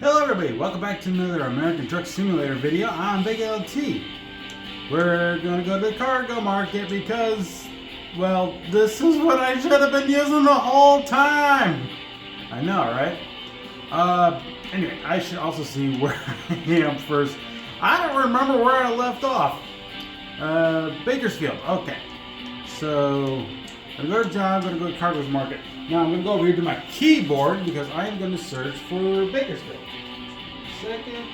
Hello everybody, welcome back to another American Truck Simulator video. I'm Big LT. We're going to go to the cargo market because, well, this is what I should have been using the whole time. I know, right? Anyway, I should also see where I am first. I don't remember where I left off. Bakersfield, okay. So, I'm going to go to job, I'm going to go to cargo's market. Now I'm going to go over here to my keyboard because I am going to search for Bakersfield. Second.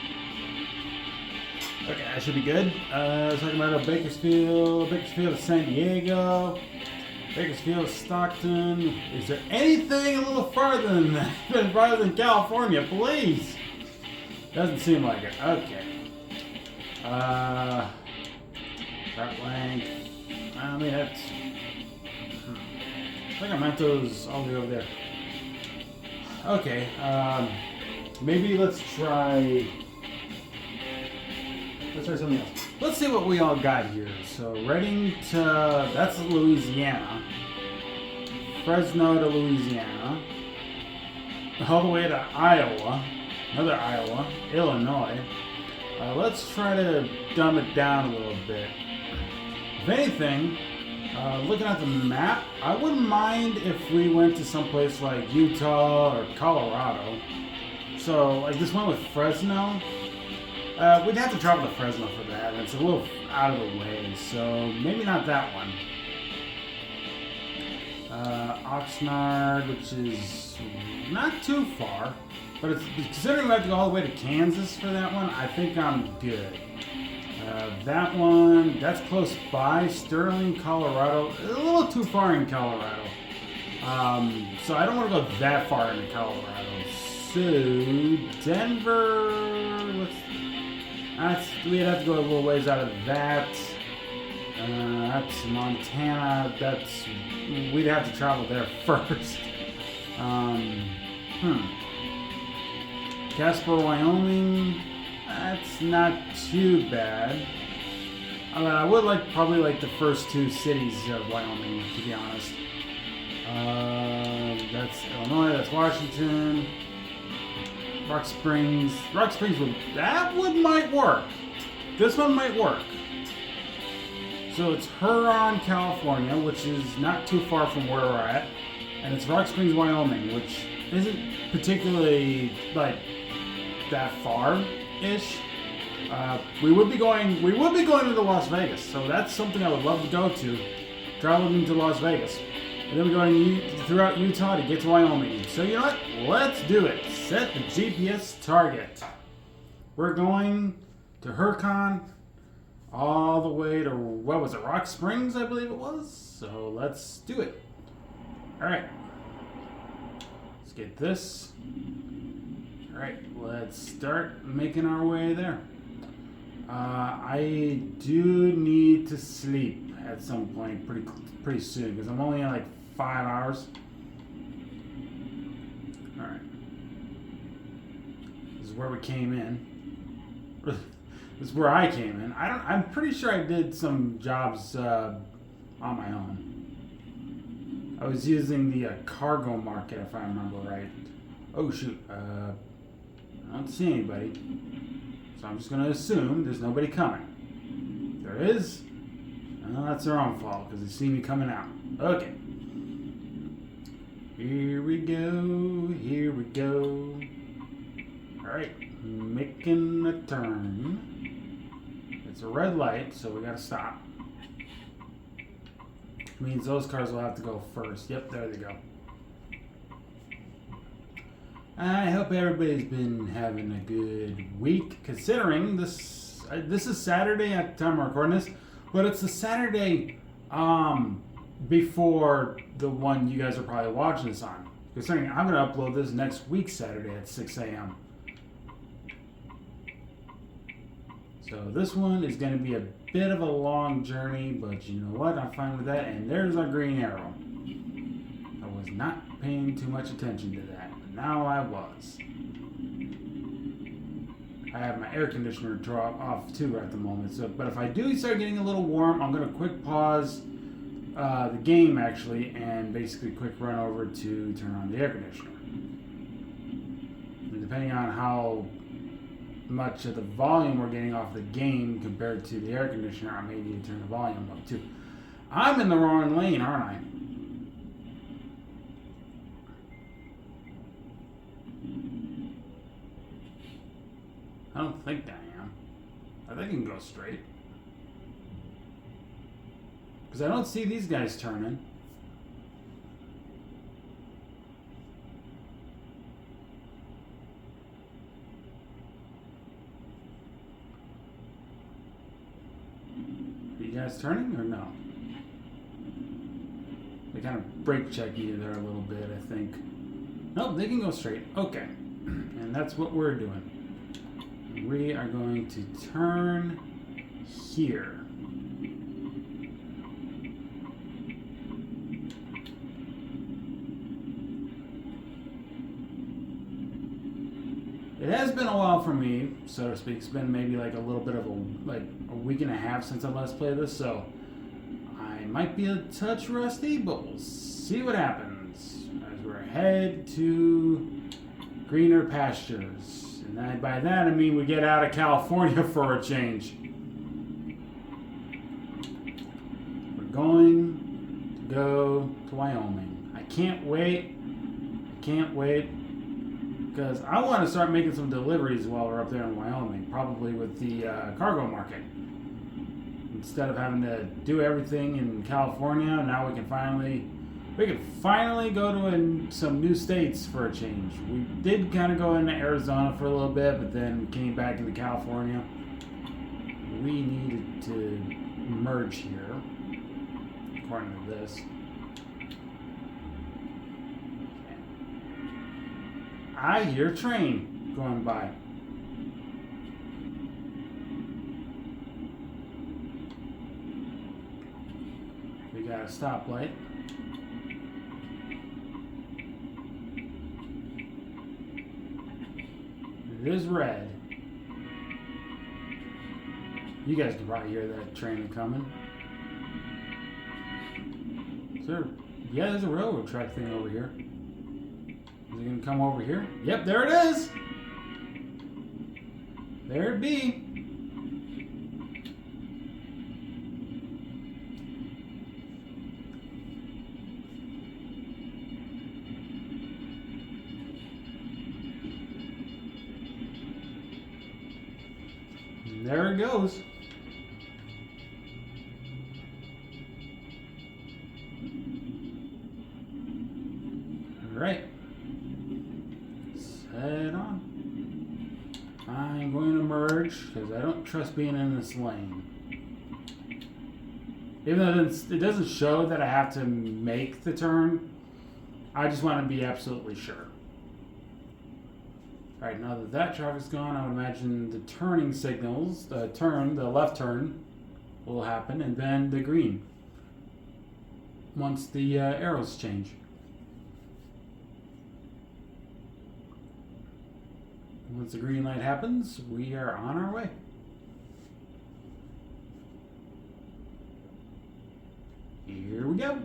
Okay, that should be good. Talking about Bakersfield to San Diego, Bakersfield to Stockton. Is there anything a little farther than that? Farther than California, please? Doesn't seem like it. Okay. That length. I mean, that's. I think I meant those all the way over there. Okay. Maybe let's try something else. Let's see what we all got here. So Reading to, that's Louisiana. Fresno to Louisiana. All the way to Iowa. Another Iowa. Illinois. Let's try to dumb it down a little bit. If anything, looking at the map, I wouldn't mind if we went to someplace like Utah or Colorado. So, like this one with Fresno, we'd have to travel to Fresno for that, and it's a little out of the way, so maybe not that one. Oxnard, which is not too far, but it's considering we have to go all the way to Kansas for that one, I think I'm good. That one, that's close by, Sterling, Colorado, a little too far in Colorado. So I don't want to go that far into Colorado. So, Denver, we'd have to go a little ways out of that. That's Montana, we'd have to travel there first. Casper, Wyoming, that's not too bad. I would probably like the first two cities of Wyoming, to be honest. That's Illinois, that's Washington. Rock Springs might work. This one might work. So it's Huron, California, which is not too far from where we're at, and it's Rock Springs, Wyoming, which isn't particularly that far-ish. We would be going into Las Vegas, so that's something I would love to go to. Traveling to Las Vegas. And then we're going throughout Utah to get to Wyoming. So you know what? Let's do it. Set the GPS target. We're going to Huron all the way to, what was it, Rock Springs, I believe it was? So let's do it. Alright. Let's get this. Alright, let's start making our way there. I do need to sleep at some point pretty soon because I'm only in 5 hours. Alright. This is where we came in. This is where I came in. I'm pretty sure I did some jobs on my own. I was using the cargo market, if I remember right. Oh shoot. I don't see anybody. So I'm just going to assume there's nobody coming. If there is, well, that's their own fault because they see me coming out. Okay. Here we go. Alright, making a turn. It's a red light, so we gotta stop. Means those cars will have to go first. Yep, there they go. I hope everybody's been having a good week, considering this is Saturday at the time I'm recording this, but it's the Saturday before the one you guys are probably watching this on. Considering I'm going to upload this next week Saturday at 6 a.m. So this one is going to be a bit of a long journey, but you know what? I'm fine with that. And there's our green arrow. I was not paying too much attention to that. Now I was. I have my air conditioner off too at the moment. So, but if I do start getting a little warm, I'm going to quick pause the game actually and basically quick run over to turn on the air conditioner. depending on how much of the volume we're getting off the game compared to the air conditioner, I may need to turn the volume up too. I'm in the wrong lane, aren't I? I don't think I am. I think I can go straight. Because I don't see these guys turning. Are you guys turning or no? They kind of brake check you there a little bit, I think. Nope, they can go straight. Okay. And that's what we're doing. We are going to turn here. It has been a while for me, so to speak. It's been maybe like a little bit of a week and a half since I last played this, so I might be a touch rusty, but we'll see what happens as we're ahead to greener pastures. And by that I mean we get out of California for a change. We're going to go to Wyoming. I can't wait. Because I want to start making some deliveries while we're up there in Wyoming, probably with the cargo market. Instead of having to do everything in California, now we can finally go to some new states for a change. We did kind of go into Arizona for a little bit, but then came back into California. We needed to merge here, according to this. I hear a train going by. We got a stoplight. It is red. You guys can probably hear that train coming. Yeah, there's a railroad track thing over here. Is it going to come over here? Yep, there it is. There it be. And there it goes. All right. Head on. I'm going to merge because I don't trust being in this lane. Even though it doesn't show that I have to make the turn, I just want to be absolutely sure. Alright, now that traffic's gone, I would imagine the turning signals, the left turn will happen, and then the green once the arrows change. Once the green light happens, we are on our way. Here we go.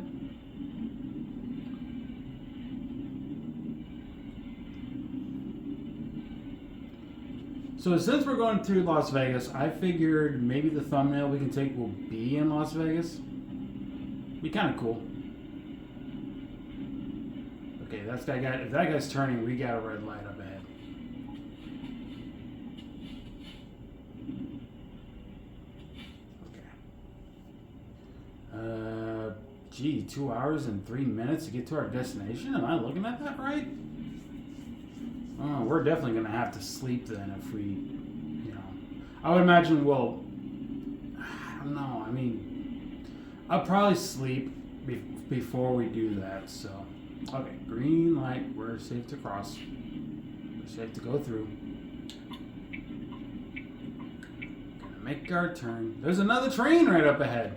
So since we're going through Las Vegas, I figured maybe the thumbnail we can take will be in Las Vegas. Be kind of cool. Okay, if that guy's turning, we got a red light up ahead. Gee, 2 hours and 3 minutes to get to our destination? Am I looking at that right? Oh, we're definitely going to have to sleep then if we, I would imagine I don't know, I'll probably sleep before we do that, so. Okay, green light, we're safe to cross. We're safe to go through. Gonna make our turn. There's another train right up ahead.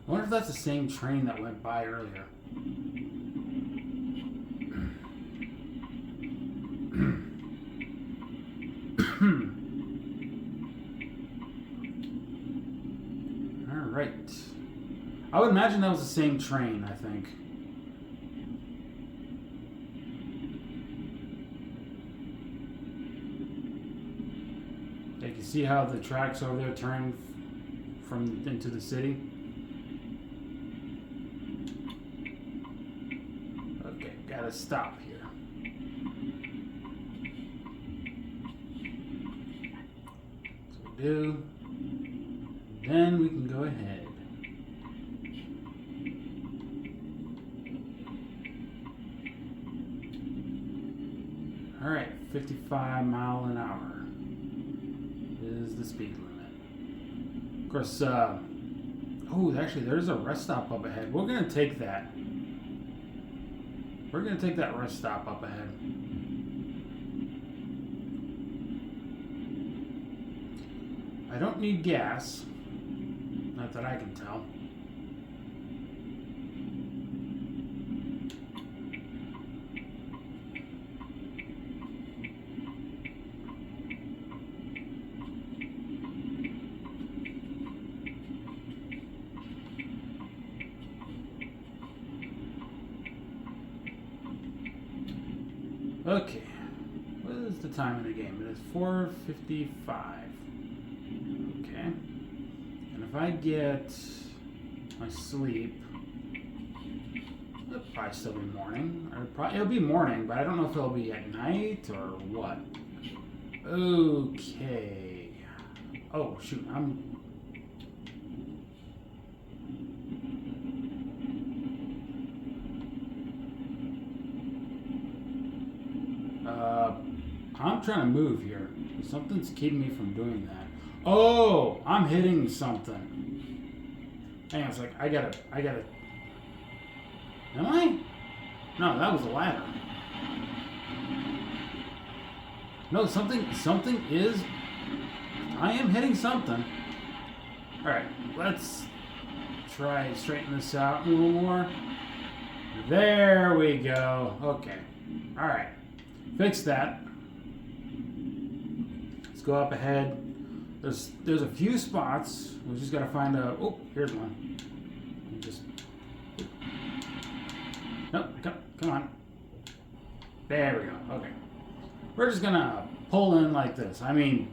I wonder if that's the same train that went by earlier. Alright. I would imagine that was the same train, I think. Like, you see how the tracks over there turn from into the city? Okay, gotta stop here. So we do. Then we can go ahead. Alright, 55 mile an hour is the speed limit. Of course, oh, actually, there's a rest stop up ahead. We're going to take that. We're going to take that rest stop up ahead. I don't need gas. Not that I can tell. Okay, what is the time of the game? It is 4:55. Okay, and if I get my sleep, it'll probably still be morning. It'll be morning, but I don't know if it'll be at night or what. Okay. Oh shoot, I'm trying to move here. Something's keeping me from doing that. Oh, I'm hitting something. Hang on a sec. I gotta. Am I? No, that was a ladder. No, something is. I am hitting something. Alright, let's try and straighten this out a little more. There we go. Okay. Alright. Fix that. Let's go up ahead. There's a few spots. We just gotta find a. Oh, here's one. Just. Nope. Come on. There we go. Okay. We're just gonna pull in like this. I mean,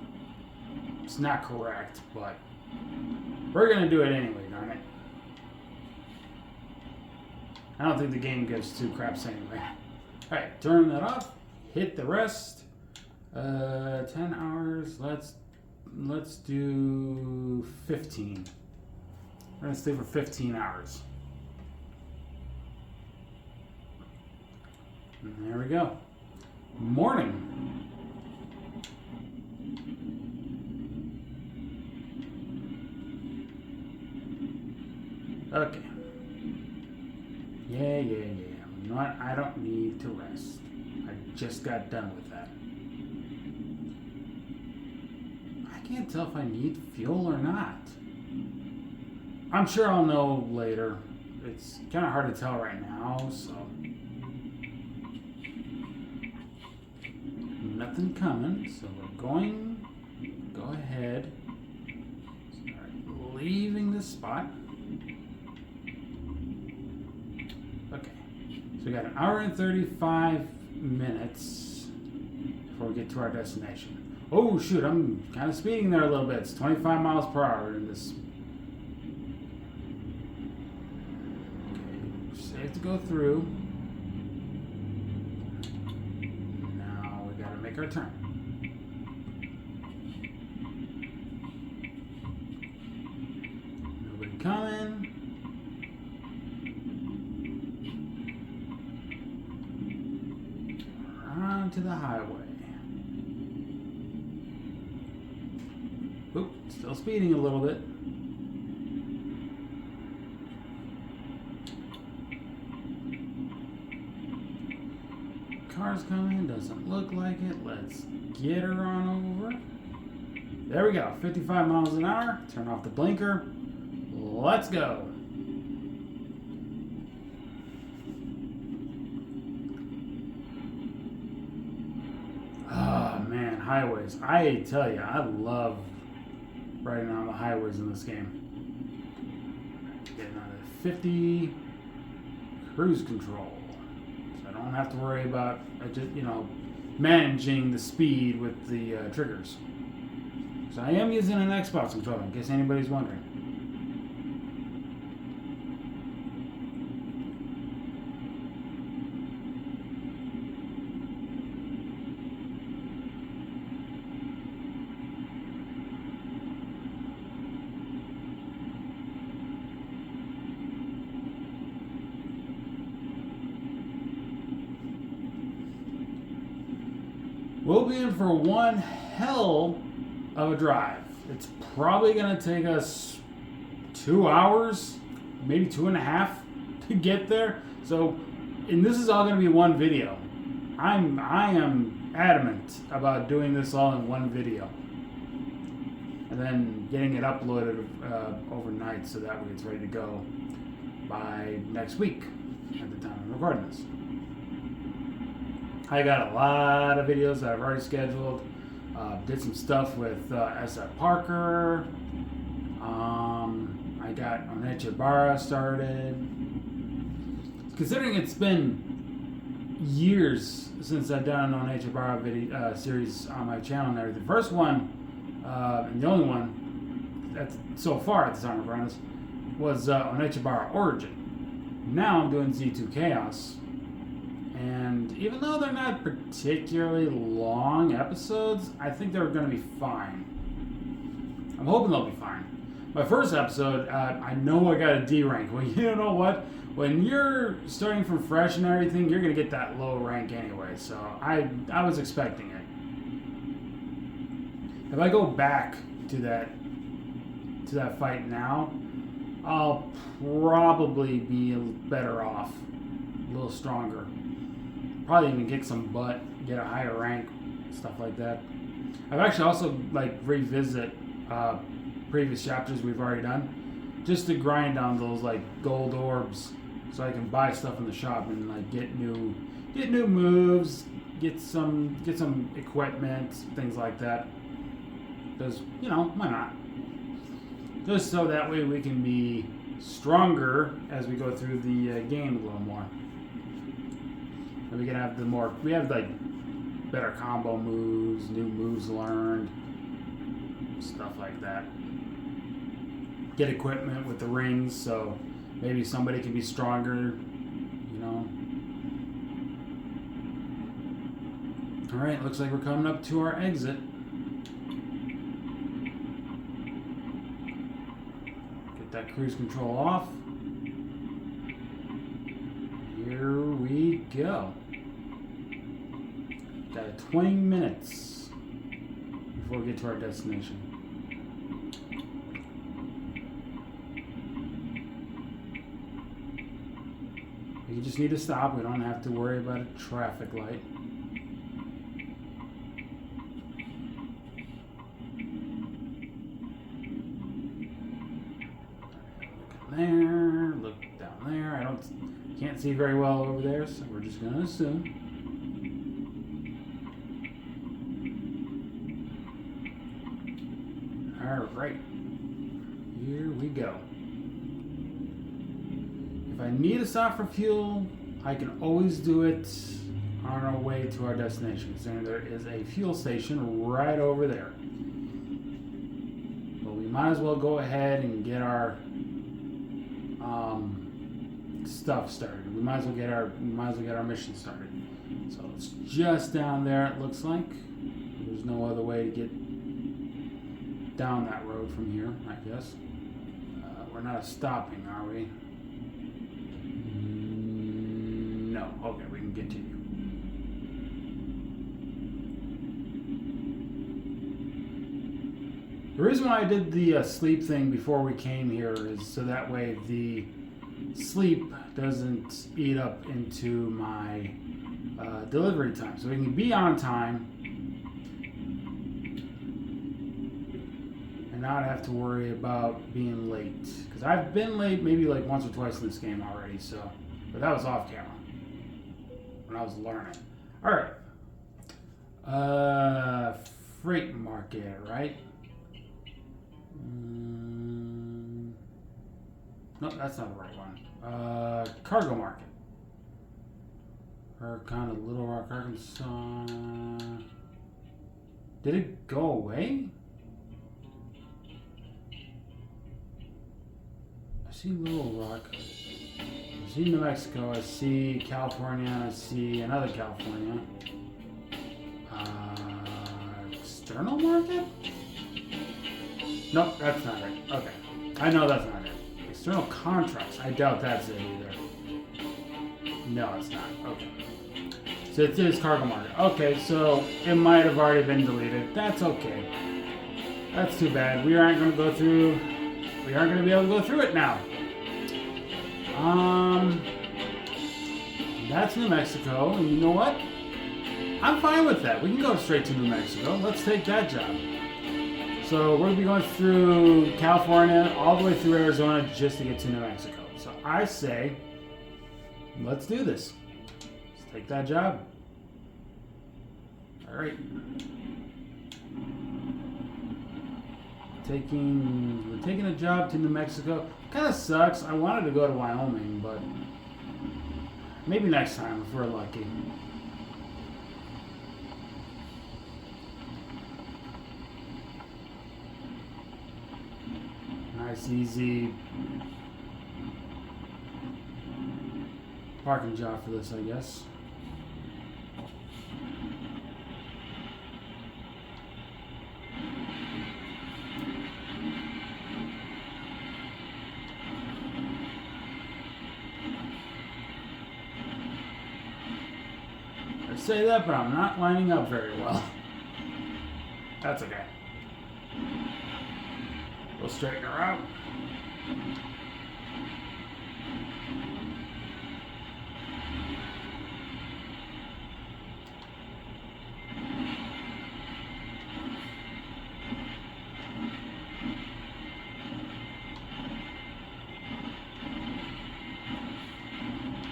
it's not correct, but we're gonna do it anyway, darn it. I don't think the game gives two craps anyway. Alright, turn that off. Hit the rest. 10 hours. Let's do 15. We're gonna stay for 15 hours. And there we go. Morning. Okay. Yeah. I don't need to rest. I just got done with that. I can't tell if I need fuel or not. I'm sure I'll know later. It's kind of hard to tell right now, so. Nothing coming, so we're going to go ahead. Start leaving this spot. Okay. So we got an hour and 35 minutes before we get to our destination. Oh shoot, I'm kind of speeding there a little bit. It's 25 miles per hour in this. Okay, safe to go through. Now we gotta make our turn. Nobody coming. To the highway. Oop, still speeding a little bit. Car's coming, doesn't look like it. Let's get her on over. There we go, 55 miles an hour. Turn off the blinker. Let's go. Highways. I tell you, I love riding on the highways in this game. Getting on a 50 cruise control, so I don't have to worry about just managing the speed with the triggers. So I am using an Xbox controller, in case anybody's wondering. We'll be in for one hell of a drive. It's probably going to take us 2 hours, maybe 2.5 to get there. So, and this is all going to be one video. I am adamant about doing this all in one video. And then getting it uploaded overnight so that way it's ready to go by next week at the time I'm recording this. I got a lot of videos that I've already scheduled. Did some stuff with S.F. Parker. I got Onechibara started. Considering it's been years since I've done an Onechibara video series on my channel and everything. The first one, and the only one that's so far at the time of recording this, was Onechibara Origin. Now I'm doing Z2 Chaos. And even though they're not particularly long episodes, I think they're going to be fine. I'm hoping they'll be fine. My first episode, I know I got a D rank. Well, you know what? When you're starting from fresh and everything, you're going to get that low rank anyway. So I was expecting it. If I go back to that fight now, I'll probably be better off, a little stronger. Probably even kick some butt, get a higher rank, stuff like that. I've actually also revisit previous chapters we've already done, just to grind on those gold orbs, so I can buy stuff in the shop and get new moves, get some equipment, things like that. Because why not? Just so that way we can be stronger as we go through the game a little more. And we can have better combo moves, new moves learned, stuff like that. Get equipment with the rings, so maybe somebody can be stronger, Alright, looks like we're coming up to our exit. Get that cruise control off. Here we go. Got 20 minutes before we get to our destination. You just need to stop. We don't have to worry about a traffic light. Look there. Look down there. Can't see very well over there, so we're just going to assume. Alright, here we go. If I need to stop for fuel, I can always do it on our way to our destination. So there is a fuel station right over there. But we might as well go ahead and get our stuff started. We might as well get our mission started. So it's just down there, it looks like. There's no other way to get down that road from here, I guess. We're not stopping, are we? No. Okay, we can continue. The reason why I did the sleep thing before we came here is so that way the sleep doesn't eat up into my delivery time. So we can be on time and not have to worry about being late. Because I've been late maybe once or twice in this game already, but that was off camera when I was learning. Alright. Freight market, right? No, that's not the right one. Cargo market. Kind of Little Rock, Arkansas. Did it go away? see Little Rock. I see New Mexico. I see California. I see another California. External market? Nope, that's not it. Okay. I know that's not it. External contracts. I doubt that's it either. No, it's not. Okay. So it is cargo market. Okay, so it might have already been deleted. That's okay. That's too bad. We aren't going to go through. We aren't going to be able to go through it now. That's New Mexico, and you know what? I'm fine with that. We can go straight to New Mexico. Let's take that job. So we're going to be going through California, all the way through Arizona, just to get to New Mexico. So I say, let's do this. Let's take that job. All right. We're taking a job to New Mexico. Kind of sucks. I wanted to go to Wyoming, but maybe next time if we're lucky. Nice, easy parking job for this, I guess. I say that, but I'm not lining up very well. That's okay. We'll straighten her out.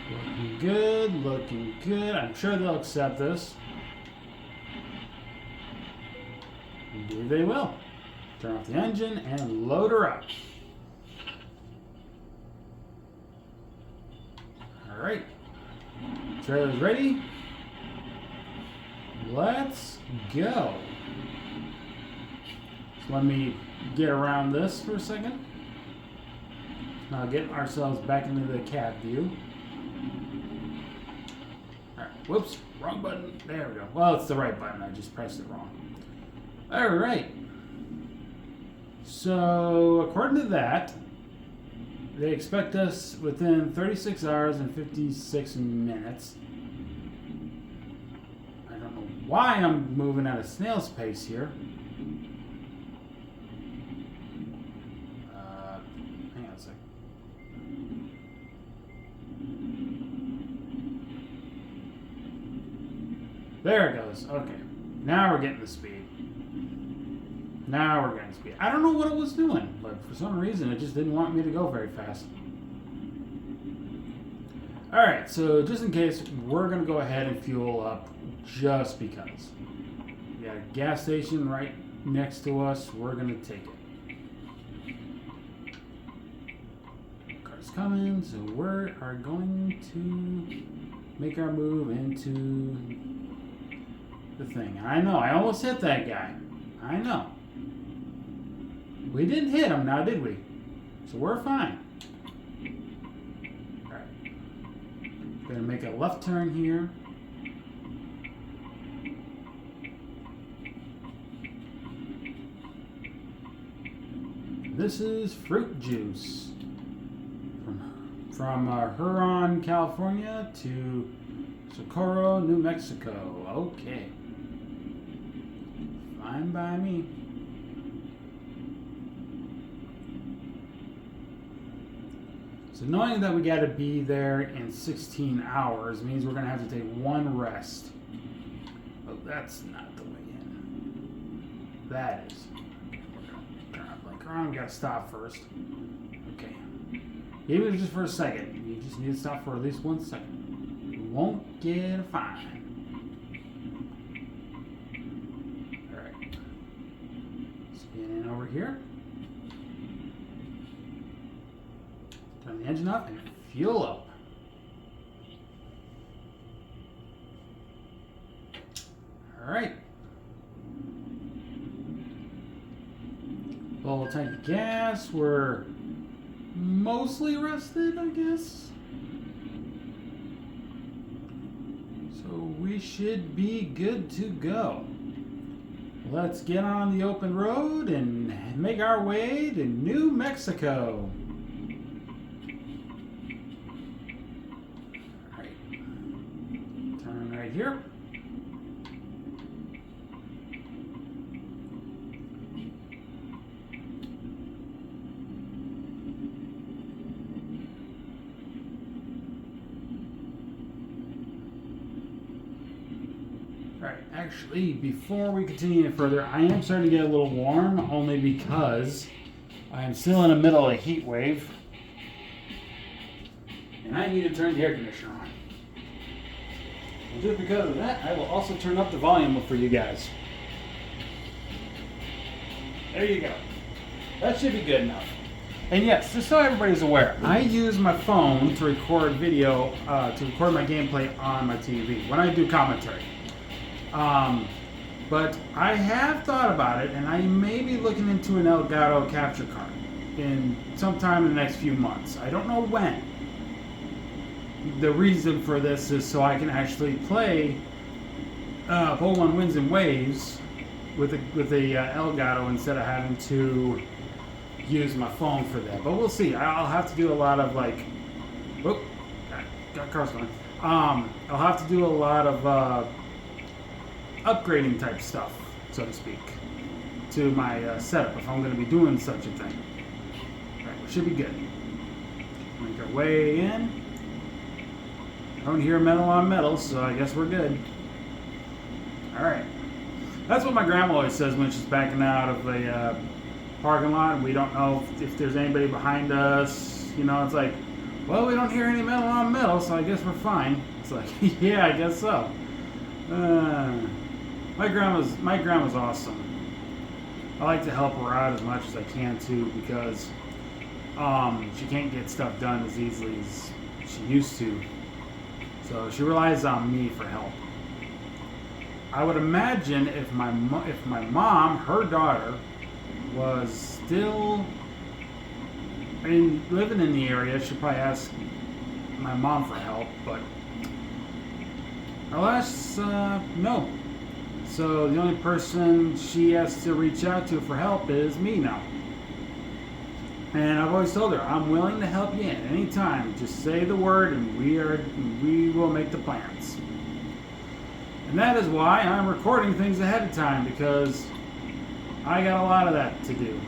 Looking good, looking good. I'm sure they'll accept this. Indeed they will. Turn off the engine and load her up. All right. Trailer's ready. Let's go. So let me get around this for a second. Now getting ourselves back into the cab view. All right. Whoops. Wrong button. There we go. Well, it's the right button. I just pressed it wrong. All right. So, according to that, they expect us within 36 hours and 56 minutes. I don't know why I'm moving at a snail's pace here. Hang on a sec. There it goes. Okay. Now we're getting the speed. Now we're getting speed. I don't know what it was doing, but for some reason it just didn't want me to go very fast. Alright, so just in case, we're going to go ahead and fuel up just because. We got a gas station right next to us. We're going to take it. Car's coming, so we are going to make our move into the thing. I know, I almost hit that guy. I know. We didn't hit him now, did we? So we're fine. Alright. Gonna make a left turn here. This is fruit juice. From Huron, California to Socorro, New Mexico. Okay. Fine by me. So knowing that we got to be there in 16 hours means we're going to have to take one rest. But that's not the way in. That is. Okay, we're going to turn our blinker on. We got to stop first. Okay. Even if it's just for a second. You just need to stop for at least 1 second. You won't get a fine. Alright. Spin in over here. Turn the engine up and fuel up. Alright. Full tank of gas. We're mostly rested, I guess. So we should be good to go. Let's get on the open road and make our way to New Mexico. All right. Turn right here. Alright, actually, before we continue any further, I am starting to get a little warm, only because I am still in the middle of a heat wave. And I need to turn the air conditioner on. And just because of that, I will also turn up the volume for you guys. There you go. That should be good enough. And yes, just so everybody's aware, I use my phone to record video, to record my gameplay on my TV when I do commentary. But I have thought about it, and I may be looking into an Elgato capture card in sometime in the next few months. I don't know when. The reason for this is so I can actually play Pokemon Winds and Waves with a Elgato instead of having to use my phone for that. But we'll see. I'll have to do a lot of like, whoop, got cars going. I'll have to do a lot of upgrading type stuff, so to speak, to my setup if I'm going to be doing such a thing. Alright, we should be good. Make our way in. I don't hear metal on metal, so I guess we're good. Alright. That's what my grandma always says when she's backing out of a parking lot. We don't know if there's anybody behind us. You know, it's like, well, we don't hear any metal on metal, so I guess we're fine. It's like, yeah, I guess so. My grandma's awesome. I like to help her out as much as I can too, because she can't get stuff done as easily as she used to. So she relies on me for help. I would imagine if my mom, her daughter, was still living in the area, she'd probably ask my mom for help, but alas, no. So the only person she has to reach out to for help is me now. And I've always told her, I'm willing to help you in anytime. Just say the word and we will make the plans. And that is why I'm recording things ahead of time, because I got a lot of that to do.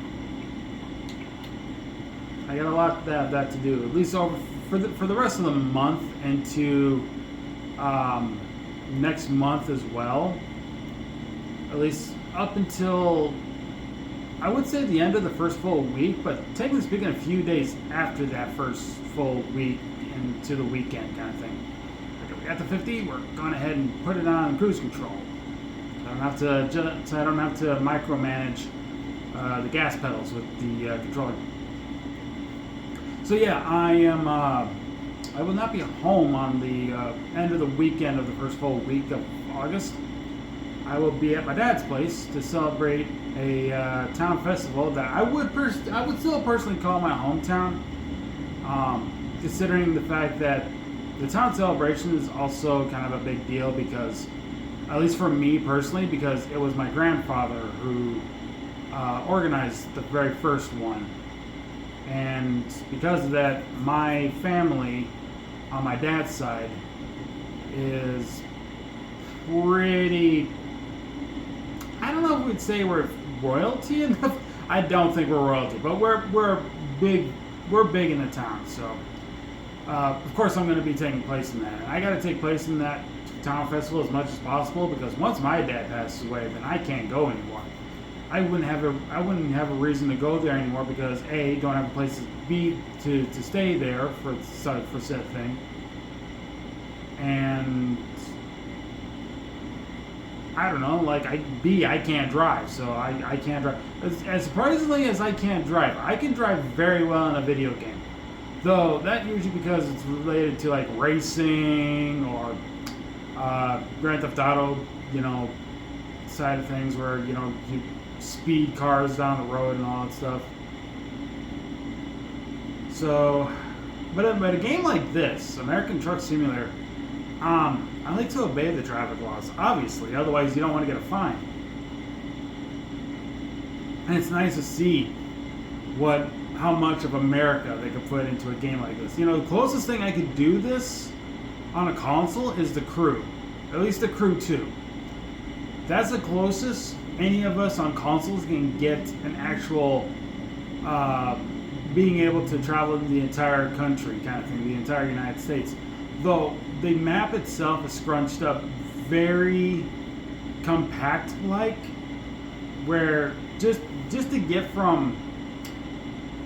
I got a lot of that to do, at least over for the rest of the month, into next month as well. At least up until, I would say, the end of the first full week, but technically speaking, a few days after that first full week into the weekend kind of thing. Okay, we got the 50. We're going ahead and put it on cruise control. I don't have to micromanage the gas pedals with the controller. So yeah, I will not be home on the end of the weekend of the first full week of August. I will be at my dad's place to celebrate a town festival that I would still personally call my hometown, considering the fact that the town celebration is also kind of a big deal, because, at least for me personally, because it was my grandfather who organized the very first one. And because of that, my family on my dad's side is pretty, I don't know if we'd say we're royalty enough. I don't think we're royalty, but we're big in the town. So of course I'm going to be taking place in that. And I got to take place in that town festival as much as possible, because once my dad passes away, then I can't go anymore. I wouldn't have a reason to go there anymore, because A, don't have a place to be to stay there for said thing, and I don't know, like I can't drive, so I can't drive. As surprisingly as I can't drive, I can drive very well in a video game, though that usually because it's related to like racing or Grand Theft Auto, side of things, where you speed cars down the road and all that stuff. So, but a game like this, American Truck Simulator, I like to obey the traffic laws, obviously. Otherwise, you don't want to get a fine. And it's nice to see how much of America they could put into a game like this. You know, the closest thing I could do this on a console is the Crew. At least the Crew 2. That's the closest any of us on consoles can get an actual being able to travel the entire country kind of thing, the entire United States. Though the map itself is scrunched up very compact-like, where just to get from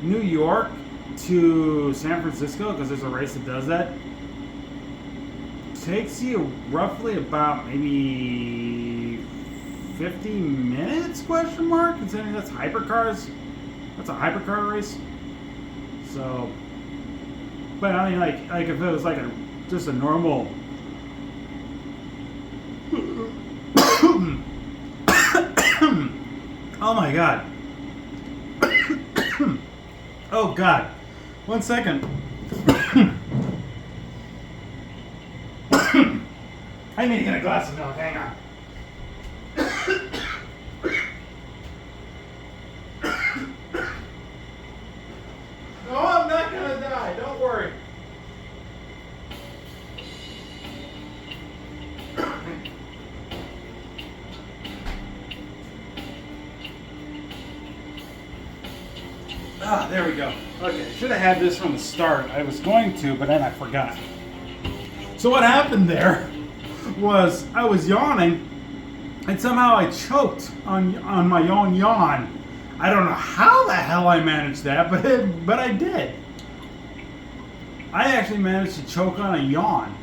New York to San Francisco, because there's a race that does that, takes you roughly about maybe 50 minutes, question mark, considering that's hypercars. That's a hypercar race. So, but I mean, like if it was like just a normal oh my god. Oh god. 1 second. I need to get a glass of milk. Hang on. No, I'm not gonna die. Don't worry. Ah, there we go. Okay, should have had this from the start. I was going to, but then I forgot. So what happened there was I was yawning, and somehow I choked on my own yawn. I don't know how the hell I managed that, but I did. I actually managed to choke on a yawn.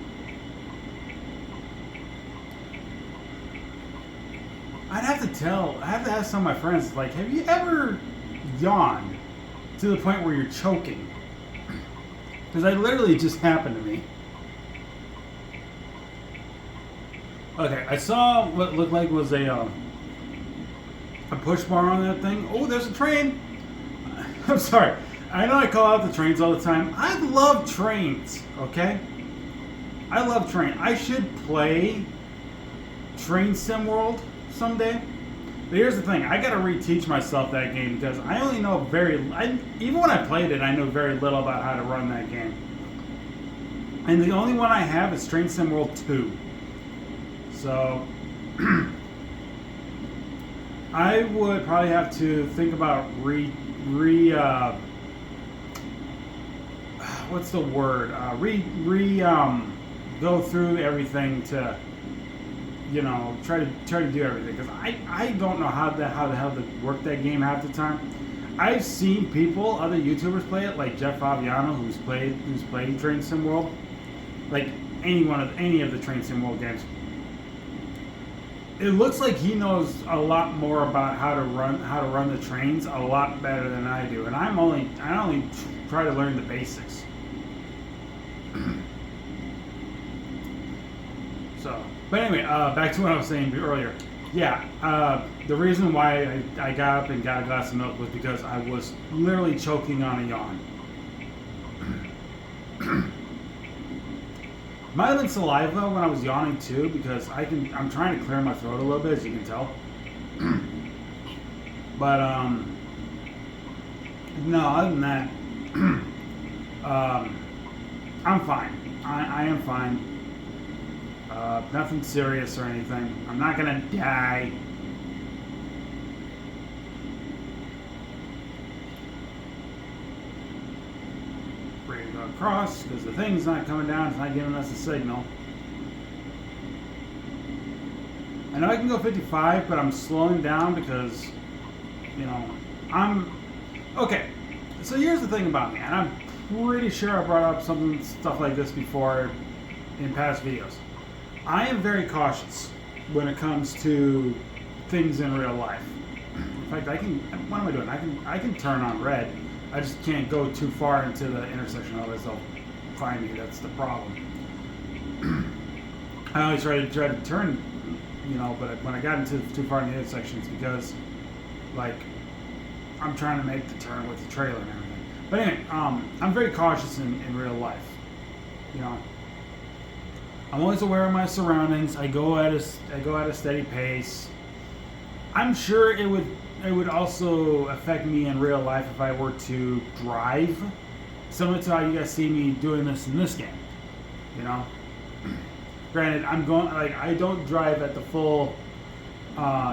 I have to ask some of my friends, like, have you ever yawned to the point where you're choking? Because that literally just happened to me. Okay, I saw what looked like was a push bar on that thing. Oh, there's a train. I'm sorry. I know I call out the trains all the time. I love trains, okay? I love train. I should play Train Sim World someday. But here's the thing. I got to reteach myself that game because I only know even when I played it, I know very little about how to run that game. And the only one I have is Train Sim World 2. So I would probably have to think about what's the word? Go through everything to, you know, try to do everything, because I don't know how the hell to work that game half the time. I've seen other YouTubers play it, like Jeff Fabiano, who's played Train Sim World, like any of the Train Sim World games. It looks like he knows a lot more about how to run the trains a lot better than I do, and I only try to learn the basics. So, but anyway, back to what I was saying earlier. Yeah, the reason why I got up and got a glass of milk was because I was literally choking on a yawn. Might have been saliva when I was yawning too, because I'm trying to clear my throat a little bit, as you can tell. But no, other than that, I'm fine. I am fine. Nothing serious or anything. I'm not gonna die. Ready to go across because the thing's not coming down. It's not giving us a signal. I know I can go 55, but I'm slowing down because, you know, okay. So here's the thing about me, and I'm pretty sure I brought up stuff like this before in past videos. I am very cautious when it comes to things in real life. In fact, what am I doing? I can turn on red. I just can't go too far into the intersection, otherwise they'll find me. That's the problem. I always try to turn, you know, but when I got into too far in the intersection, it's because, like, I'm trying to make the turn with the trailer and everything. But anyway, I'm very cautious in real life. You know, I'm always aware of my surroundings. I go at a steady pace. I'm sure it would also affect me in real life if I were to drive. Similar to how you guys see me doing this in this game. You know, granted, I don't drive at the full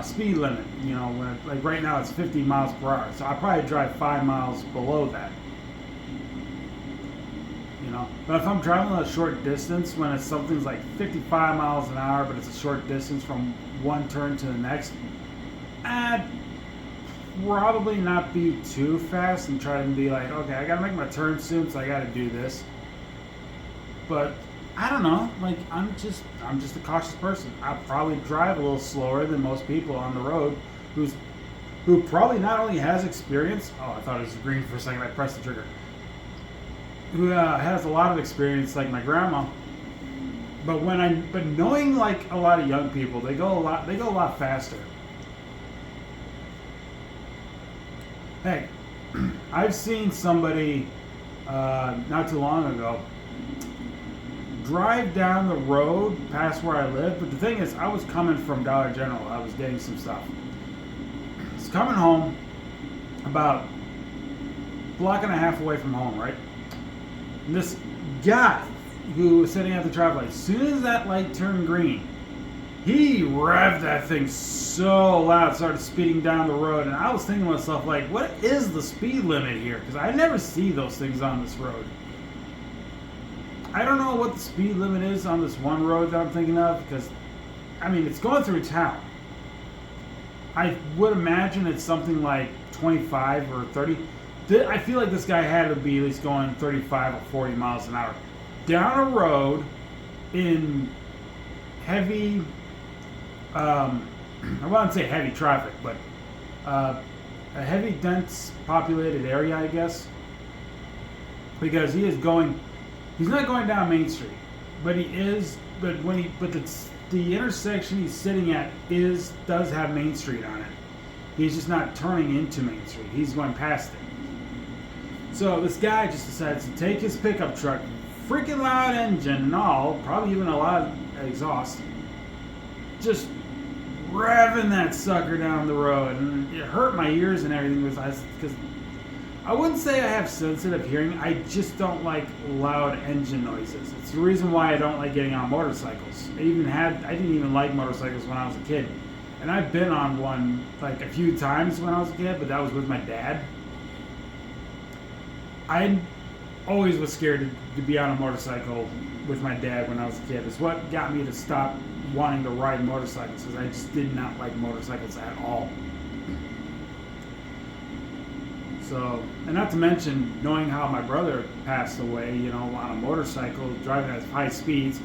speed limit. You know, like right now it's 50 miles per hour, so I probably drive 5 miles below that. You know, but if I'm traveling a short distance, when it's something's like 55 miles an hour, but it's a short distance from one turn to the next, I'd probably not be too fast and try to be like, okay, I gotta make my turn soon, so I gotta do this. But I don't know, like I'm just a cautious person. I'll probably drive a little slower than most people on the road who probably not only has experience. Oh, I thought it was green for a second. I pressed the trigger. Who has a lot of experience, like my grandma. But knowing like a lot of young people, they go a lot faster. Hey, I've seen somebody not too long ago drive down the road past where I live. But the thing is, I was coming from Dollar General. I was getting some stuff. I was coming home about a block and a half away from home, right? And this guy who was sitting at the traffic light, as soon as that light turned green, he revved that thing so loud, started speeding down the road. And I was thinking to myself, like, what is the speed limit here? Because I never see those things on this road. I don't know what the speed limit is on this one road that I'm thinking of, because, I mean, it's going through town. I would imagine it's something like 25 or 30. I feel like this guy had to be at least going 35 or 40 miles an hour down a road in heavy, I wouldn't say heavy traffic, but a heavy, dense, populated area, I guess. Because he's not going down Main Street, but the intersection he's sitting at does have Main Street on it. He's just not turning into Main Street. He's going past it. So this guy just decides to take his pickup truck, freaking loud engine and all, probably even a lot of exhaust, just revving that sucker down the road. And it hurt my ears and everything because I wouldn't say I have sensitive hearing. I just don't like loud engine noises. It's the reason why I don't like getting on motorcycles. I didn't even like motorcycles when I was a kid. And I've been on one like a few times when I was a kid, but that was with my dad. I always was scared to be on a motorcycle with my dad when I was a kid. It's what got me to stop wanting to ride motorcycles, because I just did not like motorcycles at all. So, and not to mention knowing how my brother passed away, you know, on a motorcycle, driving at high speeds.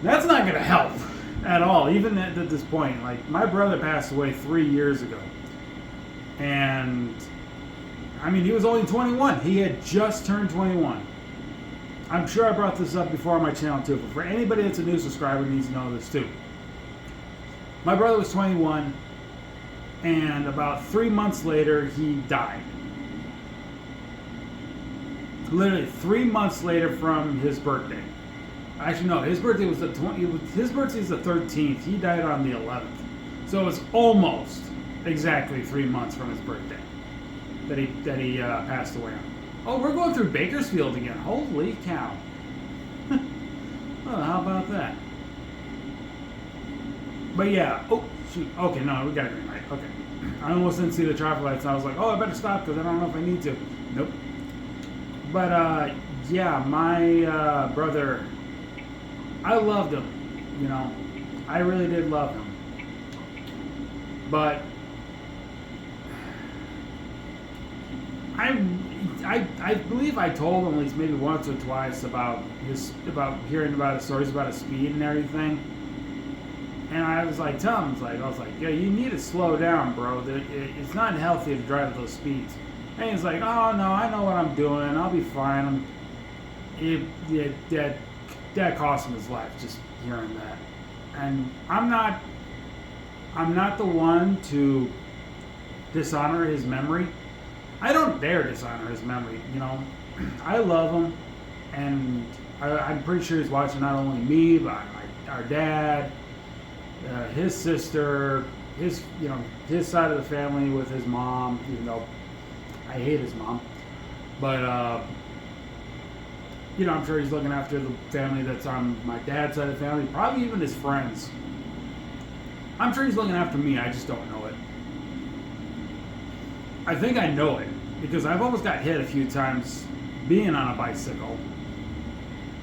That's not going to help at all, even at this point. Like, my brother passed away 3 years ago. And I mean, he was only 21. He had just turned 21. I'm sure I brought this up before on my channel too, but for anybody that's a new subscriber needs to know this too. My brother was 21, and about 3 months later, he died. Literally 3 months later from his birthday. Actually, no, his birthday was his birthday is the 13th. He died on the 11th. So it was almost exactly 3 months from his birthday that he passed away on. Oh, we're going through Bakersfield again. Holy cow. Well, how about that? But yeah. Oh, shoot. Okay, no, we got a green light. Okay. I almost didn't see the traffic lights. And I was like, oh, I better stop because I don't know if I need to. Nope. But, yeah, my brother, I loved him. You know, I really did love him. But I believe I told him at least maybe once or twice about hearing about his stories about his speed and everything. And I was like, yeah, you need to slow down, bro. It's not healthy to drive at those speeds. And he's like, oh no, I know what I'm doing. I'll be fine. That cost him his life just hearing that. And I'm not the one to dishonor his memory. I don't dare dishonor his memory. You know, I love him, and I'm pretty sure he's watching not only me, but our dad, his sister, his side of the family with his mom. Even though I hate his mom, but I'm sure he's looking after the family that's on my dad's side of the family, probably even his friends. I'm sure he's looking after me. I just don't know it. I think I know it because I've almost got hit a few times being on a bicycle.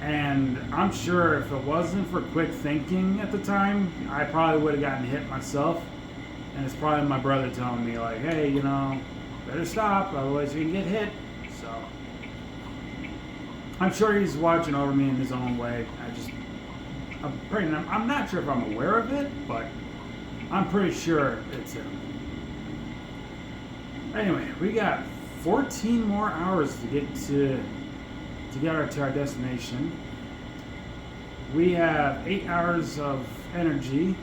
And I'm sure if it wasn't for quick thinking at the time, I probably would have gotten hit myself. And it's probably my brother telling me, like, hey, better stop, otherwise you can get hit. So I'm sure he's watching over me in his own way. I'm not sure if I'm aware of it, but I'm pretty sure it's him. Anyway, we got 14 more hours to get to our destination. We have 8 hours of energy.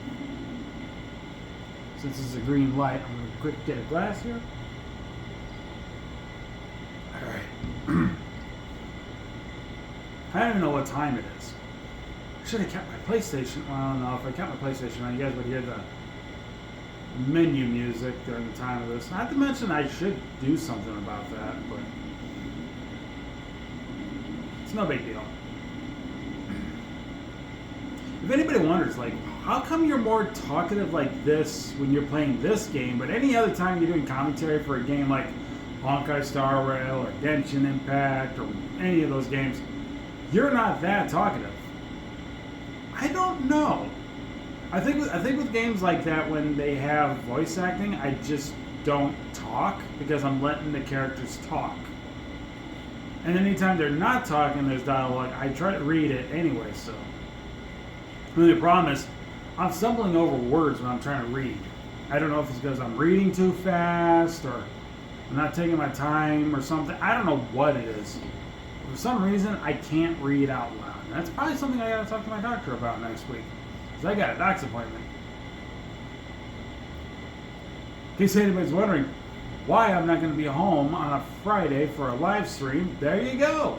Since it's a green light, I'm going to quick get a glass here. Alright. I don't even know what time it is. I should have kept my PlayStation. Well, I don't know. If I kept my PlayStation on, you guys would hear the menu music during the time of this. Not to mention I should do something about that, but it's no big deal. If anybody wonders, like, how come you're more talkative like this when you're playing this game, but any other time you're doing commentary for a game like Honkai Star Rail or Genshin Impact or any of those games, you're not that talkative? I don't know. I think with games like that, when they have voice acting, I just don't talk because I'm letting the characters talk. And anytime they're not talking, there's dialogue. I try to read it anyway, so. And the problem is, I'm stumbling over words when I'm trying to read. I don't know if it's because I'm reading too fast or I'm not taking my time or something. I don't know what it is. For some reason, I can't read out loud. And that's probably something I gotta talk to my doctor about next week. I got a doc's appointment. In case anybody's wondering why I'm not going to be home on a Friday for a live stream, there you go.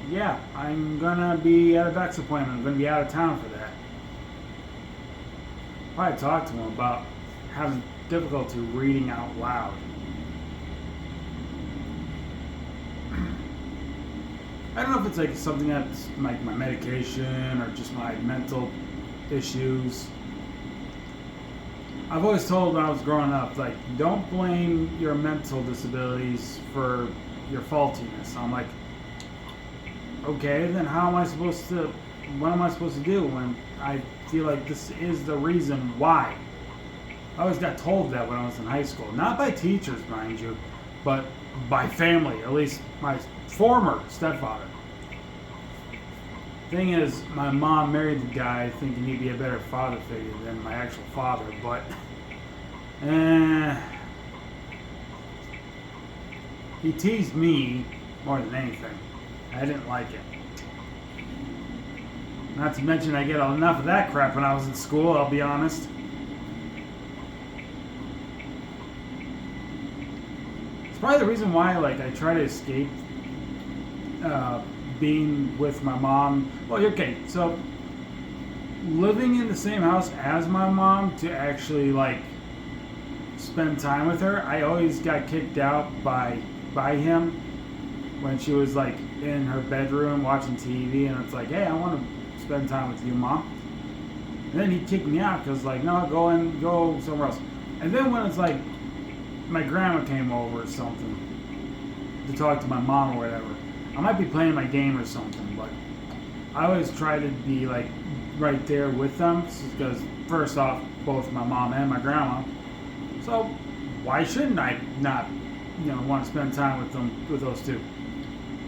Yeah, I'm going to be at a doc's appointment. I'm going to be out of town for that. Probably talked to him about having difficulty reading out loud. I don't know if it's like something that's like my medication or just my mental issues. I've always told when I was growing up, like, don't blame your mental disabilities for your faultiness. I'm like, okay, then what am I supposed to do when I feel like this is the reason why? I always got told that when I was in high school. Not by teachers, mind you, but by family, at least my former stepfather. Thing is, my mom married the guy thinking he'd be a better father figure than my actual father, but he teased me more than anything. I didn't like it. Not to mention I get enough of that crap when I was in school, I'll be honest. It's probably the reason why, like, I try to escape being with my mom. Well, okay, so living in the same house as my mom to actually, like, spend time with her, I always got kicked out by him when she was, like, in her bedroom watching TV, and it's like, hey, I want to spend time with you, Mom. And then he'd kick me out because, like, no, go somewhere else. And then when it's like my grandma came over or something to talk to my mom or whatever, I might be playing my game or something, but I always try to be, like, right there with them because, first off, both my mom and my grandma. So why shouldn't I not, want to spend time with them, with those two?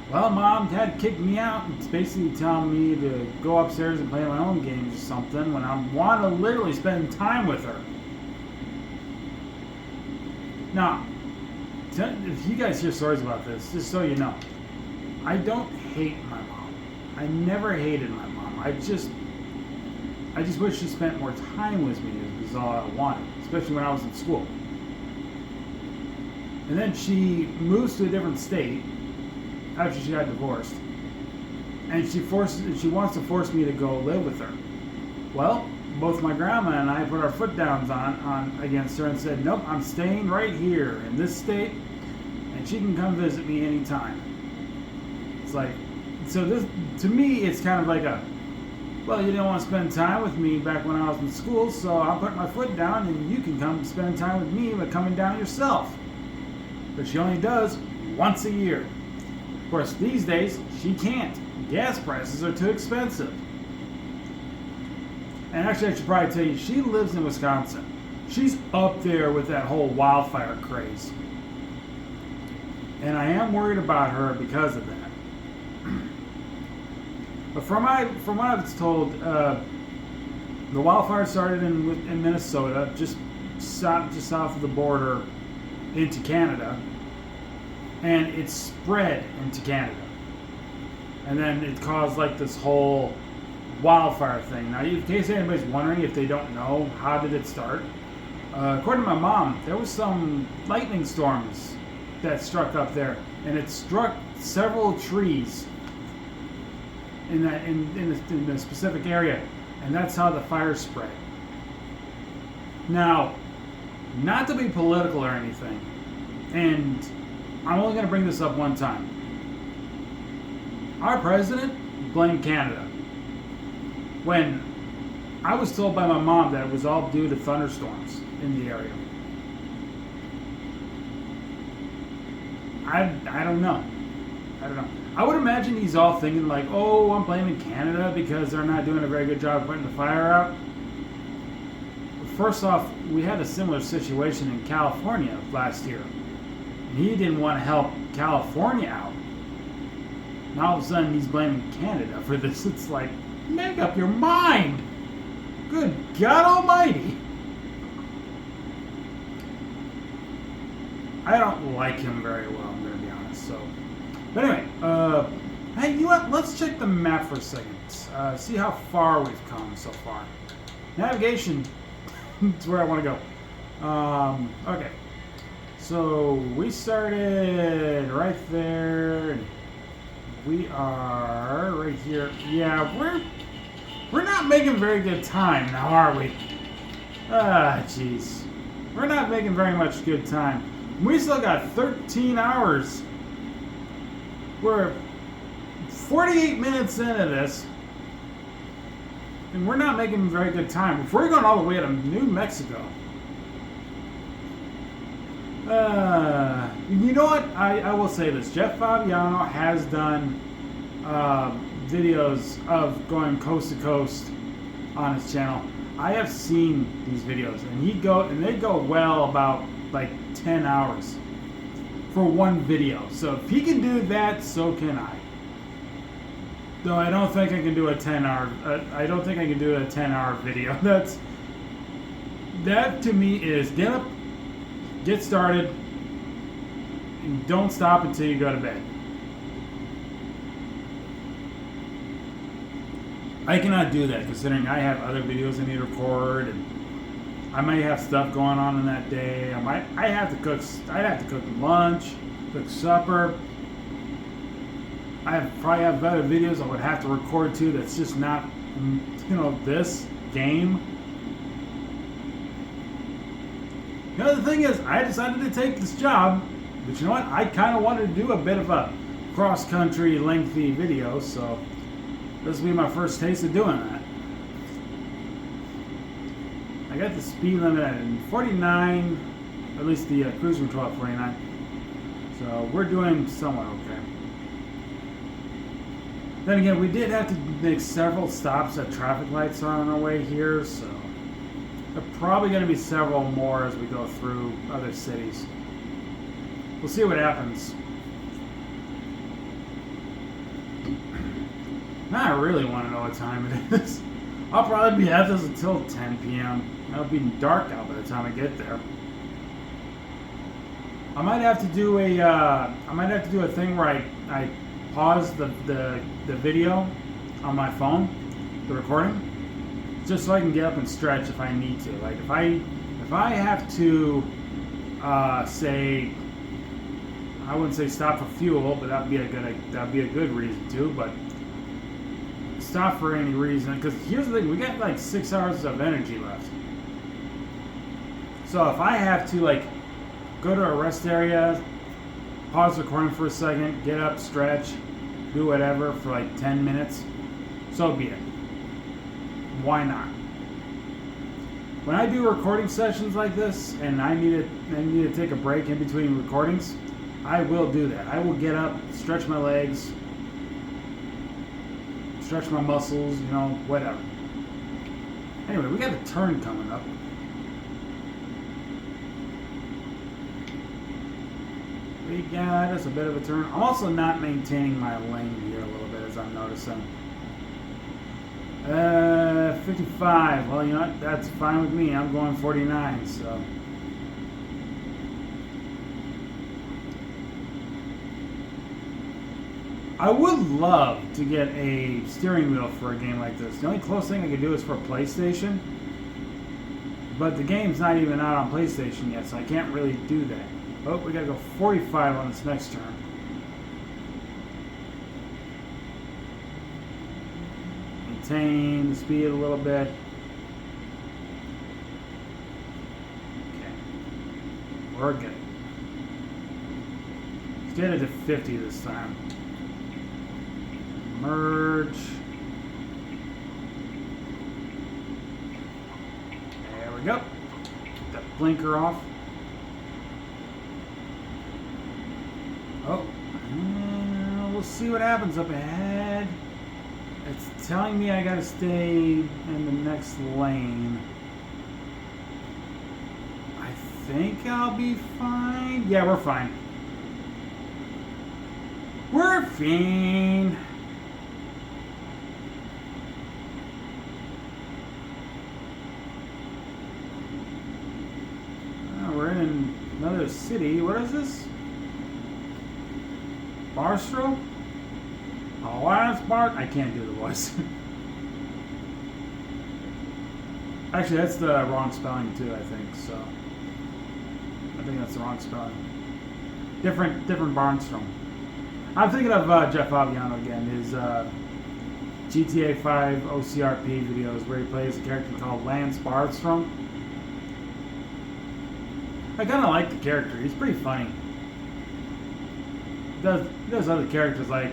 Well, Mom, Dad kicked me out and it's basically telling me to go upstairs and play my own games or something when I want to literally spend time with her. Now, if you guys hear stories about this, just so you know, I don't hate my mom. I never hated my mom. I just wish she spent more time with me is all I wanted, especially when I was in school. And then she moves to a different state after she got divorced. And she wants to force me to go live with her. Well, both my grandma and I put our foot downs on against her and said, nope, I'm staying right here in this state, and she can come visit me anytime. It's like, so this, to me, it's kind of like a, well, you didn't want to spend time with me back when I was in school, so I'll put my foot down and you can come spend time with me by coming down yourself. But she only does once a year. Of course, these days, she can't. Gas prices are too expensive. And actually, I should probably tell you, she lives in Wisconsin. She's up there with that whole wildfire craze. And I am worried about her because of that. But from what I was told, the wildfire started in Minnesota, just south of the border into Canada. And it spread into Canada. And then it caused like this whole wildfire thing. Now, in case anybody's wondering if they don't know, how did it start? According to my mom, there was some lightning storms that struck up there, and it struck several trees in the specific area, and that's how the fire spread. Now, not to be political or anything, and I'm only going to bring this up one time. Our president blamed Canada, when I was told by my mom that it was all due to thunderstorms in the area. I don't know. I would imagine he's all thinking like, oh, I'm blaming Canada because they're not doing a very good job putting the fire out. First off, we had a similar situation in California last year. And he didn't want to help California out. Now all of a sudden he's blaming Canada for this. It's like, make up your mind. Good God Almighty. I don't like him very well, I'm going to be honest. So, but anyway, hey, you know what? Let's check the map for a second. See how far we've come so far. Navigation is where I want to go. Okay. So we started right there. And we are right here. Yeah, we're not making very good time now, are we? Ah, jeez. We're not making very much good time. We still got 13 hours. We're 48 minutes into this, and we're not making very good time. If we're going all the way to New Mexico. You know what? I will say this. Jeff Fabiano has done videos of going coast to coast on his channel. I have seen these videos, and they go well about like 10 hours for one video. So if he can do that, so can I. Though I don't think I can do a 10-hour. I don't think I can do a 10-hour video. That to me is get up, get started, and don't stop until you go to bed. I cannot do that considering I have other videos I need to record, and I might have stuff going on in that day. I'd have to cook lunch, cook supper. Probably have other videos I would have to record too. That's just not, this game. The other thing is, I decided to take this job, but you know what? I kind of wanted to do a bit of a cross-country lengthy video, so this will be my first taste of doing that. I got the speed limit at 49, at least the cruise control at 49. So we're doing somewhat okay. Then again, we did have to make several stops at traffic lights on our way here, so there are probably going to be several more as we go through other cities. We'll see what happens. Now I really want to know what time it is. I'll probably be at this until 10 p.m. It'll be dark out by the time I get there. I might have to do a thing where I pause the video on my phone, the recording, just so I can get up and stretch if I need to. Like if I have to say I wouldn't say stop for fuel, but that'd be a good reason to. But stop for any reason, because here's the thing: we got like 6 hours of energy left. So if I have to like go to a rest area, pause the recording for a second, get up, stretch, do whatever for like 10 minutes, so be it. Why not? When I do recording sessions like this and I need to take a break in between recordings, I will do that. I will get up, stretch my legs, stretch my muscles, you know, whatever. Anyway, we got a turn coming up. We got us a bit of a turn. I'm also not maintaining my lane here a little bit, as I'm noticing. 55. Well, you know what? That's fine with me. I'm going 49, so. I would love to get a steering wheel for a game like this. The only close thing I could do is for a PlayStation. But the game's not even out on PlayStation yet, so I can't really do that. Oh, we gotta go 45 on this next turn. Maintain the speed a little bit. Okay. We're good. Let's get it to 50 this time. Merge. There we go. Get that blinker off. Oh, we'll see what happens up ahead. It's telling me I gotta stay in the next lane. I think I'll be fine. Yeah, we're fine. We're fine. We're in another city. What is this? Barstow? Oh, last Bart. I can't do the voice. Actually, that's the wrong spelling too. I think so. I think that's the wrong spelling. Different Barnstrom. I'm thinking of Jeff Fabiano again. His GTA 5 OCRP videos where he plays a character called Lance Barnstrom. I kind of like the character. He's pretty funny. He does other characters like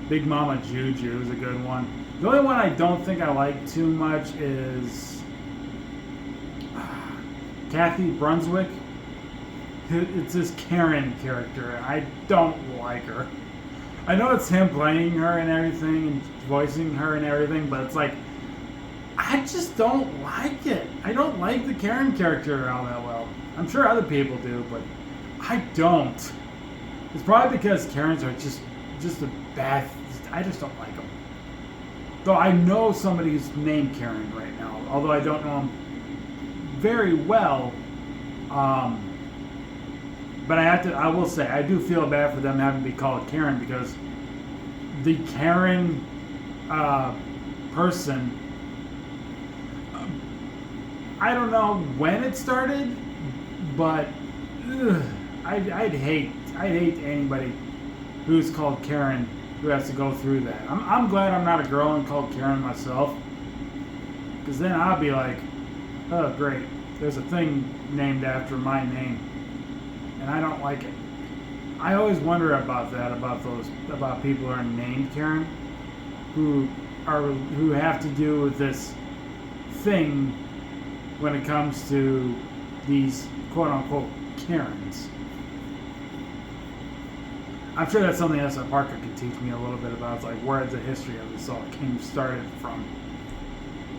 Big Mama Juju is a good one. The only one I don't think I like too much is Kathy Brunswick. It's this Karen character, and I don't like her. I know it's him playing her and everything and voicing her and everything, but it's like, I just don't like it. I don't like the Karen character all that well. I'm sure other people do, but I don't. It's probably because Karens are just a bad. I just don't like them. Though I know somebody who's named Karen right now, although I don't know him very well. But I will say, I do feel bad for them having to be called Karen because the Karen person. I don't know when it started, but I'd hate anybody who's called Karen who has to go through that. I'm glad I'm not a girl and called Karen myself, because then I'll be like, oh great, there's a thing named after my name, and I don't like it. I always wonder about that, about people who are named Karen, who have to do with this thing when it comes to these quote-unquote Karens. I'm sure that's something else that Parker could teach me a little bit about. It's like, where the history of this all started from.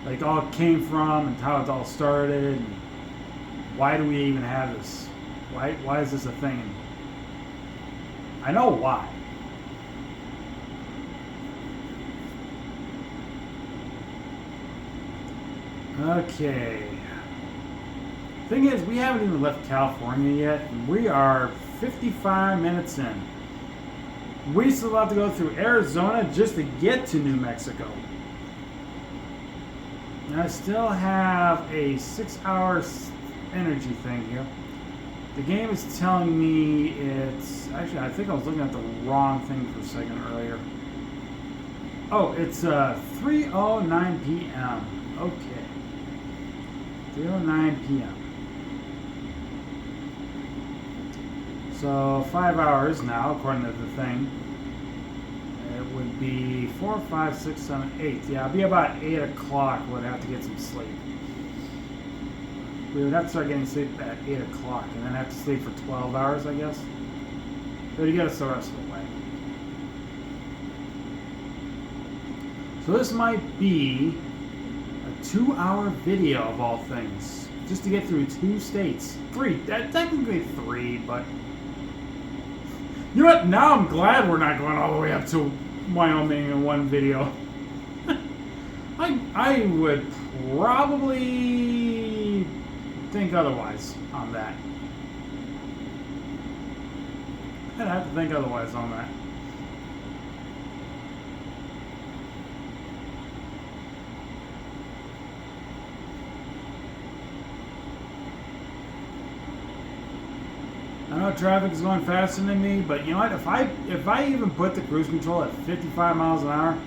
Like, all it came from and how it all started. And why do we even have this? Why is this a thing? And I know why. Okay. Thing is, we haven't even left California yet, and we are 55 minutes in. We still have to go through Arizona just to get to New Mexico. And I still have a 6-hour energy thing here. The game is telling me it's... Actually, I think I was looking at the wrong thing for a second earlier. Oh, it's 3:09 p.m. Okay. 3:09 p.m. So 5 hours now, according to the thing. It would be 4, 5, 6, 7, 8. Yeah, it'd be about 8 o'clock. Would have to get some sleep. We would have to start getting sleep at 8 o'clock, and then have to sleep for 12 hours, I guess. But you get us the rest of the way. So this might be a 2-hour video of all things, just to get through 2 states. 3, technically 3, but you know what? Now I'm glad we're not going all the way up to Wyoming in one video. I would probably think otherwise on that. I'd have to think otherwise on that. I know traffic is going faster than me, but you know what? If I even put the cruise control at 55 miles an hour,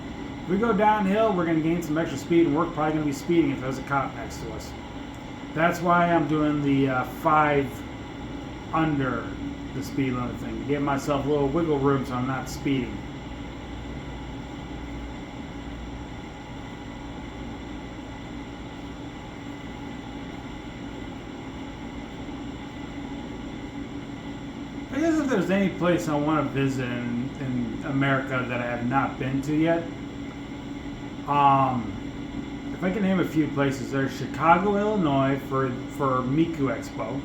if we go downhill, we're going to gain some extra speed, and we're probably going to be speeding if there's a cop next to us. That's why I'm doing the 5 under the speed limit thing, to give myself a little wiggle room so I'm not speeding. I guess if there's any place I want to visit in America that I have not been to yet, if I can name a few places, there's Chicago, Illinois for Miku Expo.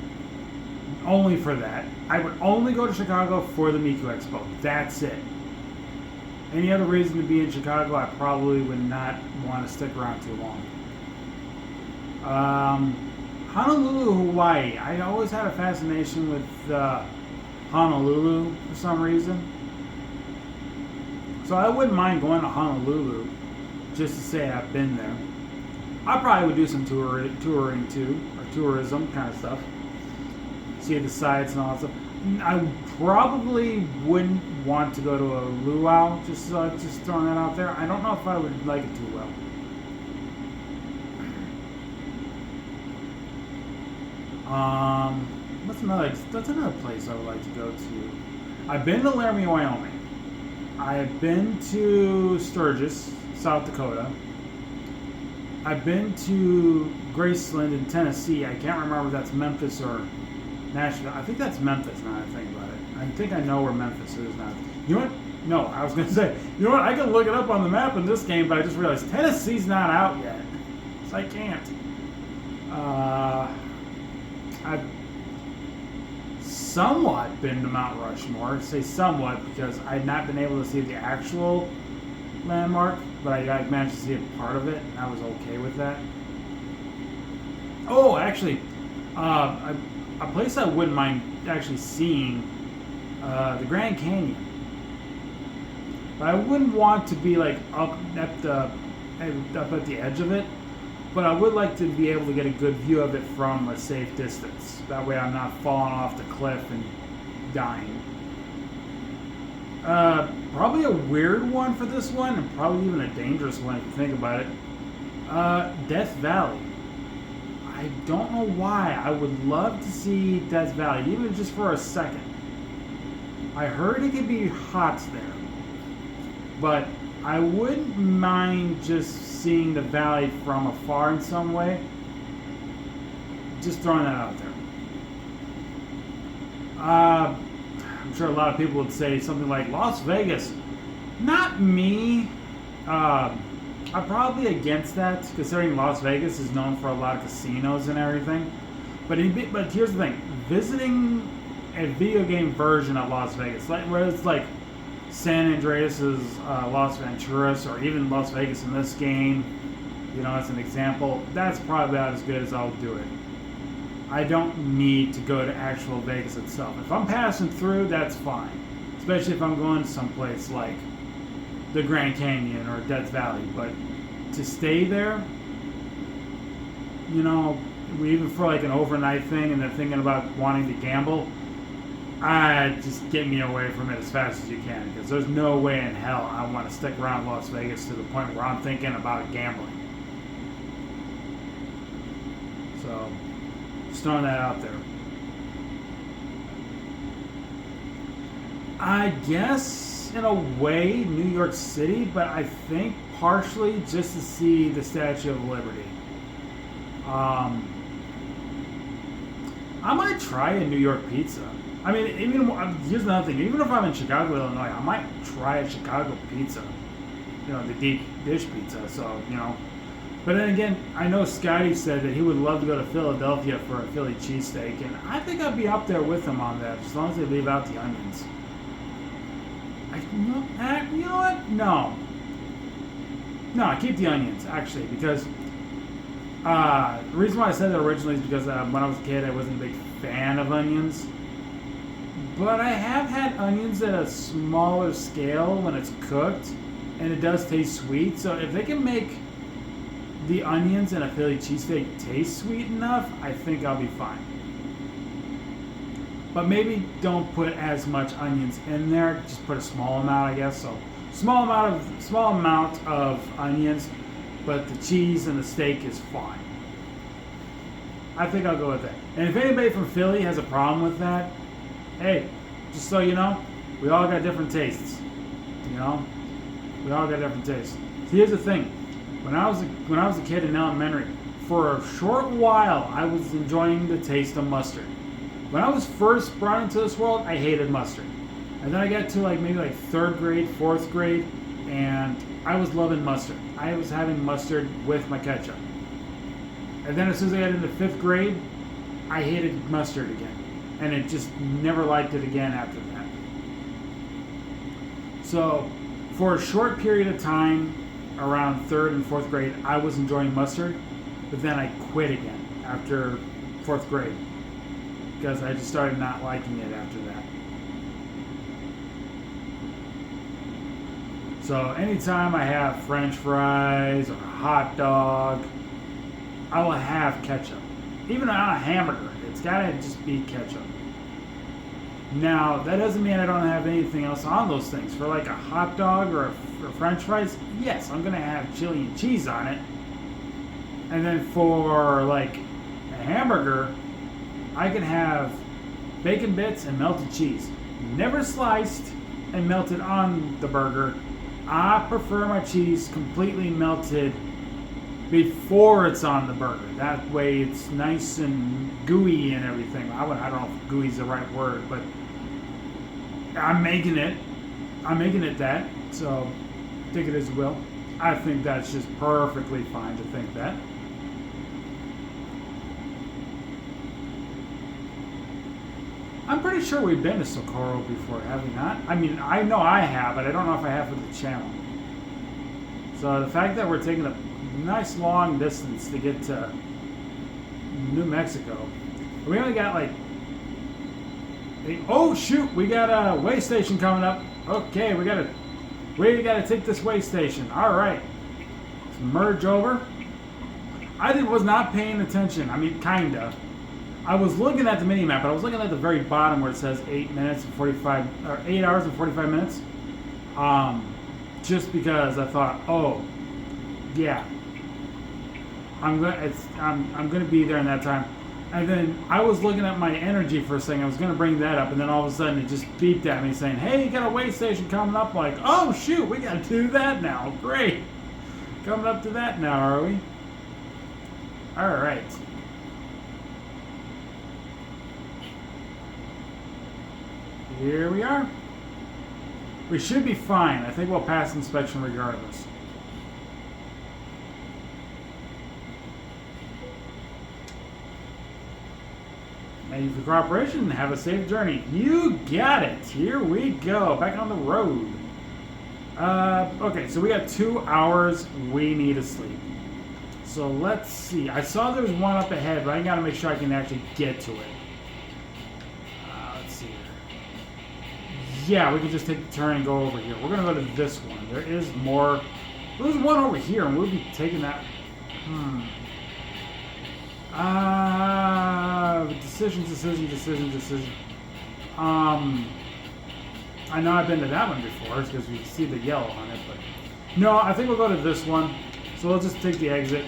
Only for that. I would only go to Chicago for the Miku Expo. That's it. Any other reason to be in Chicago, I probably would not want to stick around too long. Honolulu, Hawaii. I always had a fascination with Honolulu for some reason. So I wouldn't mind going to Honolulu just to say I've been there. I probably would do some touring too, or tourism kind of stuff. See the sights and all that stuff. I probably wouldn't want to go to a luau, just throwing that out there. I don't know if I would like it too well. That's another place I would like to go to. I've been to Laramie, Wyoming. I've been to Sturgis, South Dakota. I've been to Graceland in Tennessee. I can't remember if that's Memphis or Nashville. I think that's Memphis now that I think about it. I think I know where Memphis is now. You know what? No, I was going to say, you know what? I can look it up on the map in this game, but I just realized Tennessee's not out yet. So I can't. I've somewhat been to Mount Rushmore. I say somewhat because I had not been able to see the actual landmark, but I managed to see a part of it, and I was okay with that. Oh, actually, a place I wouldn't mind actually seeing, the Grand Canyon. But I wouldn't want to be like up at the edge of it. But I would like to be able to get a good view of it from a safe distance. That way I'm not falling off the cliff and dying. Probably a weird one for this one, and probably even a dangerous one if you think about it. Death Valley. I don't know why. I would love to see Death Valley, even just for a second. I heard it could be hot there. But I wouldn't mind just seeing the valley from afar in some way. Just throwing that out there. I'm sure a lot of people would say something like Las Vegas. Not me. I'm probably against that, considering Las Vegas is known for a lot of casinos and everything. But here's the thing: visiting a video game version of Las Vegas, like where it's like San Andreas's Las Venturas, or even Las Vegas in this game, you know, as an example, that's probably about as good as I'll do it. I don't need to go to actual Vegas itself. If I'm passing through, that's fine. Especially if I'm going someplace like the Grand Canyon or Death Valley. But to stay there, you know, even for like an overnight thing, and they're thinking about wanting to gamble, just get me away from it as fast as you can, because there's no way in hell I want to stick around Las Vegas to the point where I'm thinking about gambling. So, just throwing that out there. I guess, in a way, New York City, but I think partially just to see the Statue of Liberty. I might try a New York pizza. I mean, here's another thing. Even if I'm in Chicago, Illinois, I might try a Chicago pizza. You know, the deep dish pizza. So, you know. But then again, I know Scotty said that he would love to go to Philadelphia for a Philly cheesesteak, and I think I'd be up there with him on that, as long as they leave out the onions. You know what? No, I keep the onions, actually, because the reason why I said that originally is because when I was a kid, I wasn't a big fan of onions. But I have had onions at a smaller scale when it's cooked, and it does taste sweet. So if they can make the onions in a Philly cheesesteak taste sweet enough, I think I'll be fine. But maybe don't put as much onions in there. Just put a small amount, I guess. So small amount of onions, but the cheese and the steak is fine. I think I'll go with that. And if anybody from Philly has a problem with that, hey, just so you know, we all got different tastes. You know, we all got different tastes. So here's the thing: when I was a kid in elementary, for a short while, I was enjoying the taste of mustard. When I was first brought into this world, I hated mustard, and then I got to maybe third grade, fourth grade, and I was loving mustard. I was having mustard with my ketchup. And then as soon as I got into fifth grade, I hated mustard again. And it just never liked it again after that. So for a short period of time, around third and fourth grade, I was enjoying mustard. But then I quit again after fourth grade, because I just started not liking it after that. So anytime I have French fries or a hot dog, I will have ketchup. Even on a hamburger, it's gotta just be ketchup. Now, that doesn't mean I don't have anything else on those things. For a hot dog or French fries, yes, I'm gonna have chili and cheese on it. And then for a hamburger, I can have bacon bits and melted cheese. Never sliced and melted on the burger. I prefer my cheese completely melted before it's on the burger. That way it's nice and gooey and everything. I don't know if gooey is the right word, but I'm making it that. So take it as you will. I think that's just perfectly fine to think that. I'm pretty sure we've been to Socorro before, have we not? I mean, I know I have, but I don't know if I have for the channel. So the fact that we're taking a nice long distance to get to New Mexico, we only got oh shoot, we got a way station coming up. Okay, we gotta take this way station. All right, let's merge over. I was not paying attention. I mean, kinda. I was looking at the mini map, but I was looking at the very bottom where it says 8 minutes and 45, or 8 hours and 45 minutes. Just because I thought, oh, yeah, I'm gonna be there in that time. And then I was looking at my energy for a second. I was gonna bring that up, and then all of a sudden it just beeped at me saying, "Hey, you got a way station coming up." Like, oh shoot, we gotta do that now. Great, coming up to that now, are we? All right. Here we are. We should be fine. I think we'll pass inspection regardless. Thank you for cooperation. Have a safe journey. You got it. Here we go. Back on the road. Okay, so we got 2 hours. We need to sleep. So let's see. I saw there was one up ahead, but I gotta make sure I can actually get to it. Let's see here. Yeah, we can just take the turn and go over here. We're gonna go to this one. There is more. There's one over here, and we'll be taking that. Decision. I know I've been to that one before because we see the yellow on it, but no, I think we'll go to this one. So we'll just take the exit.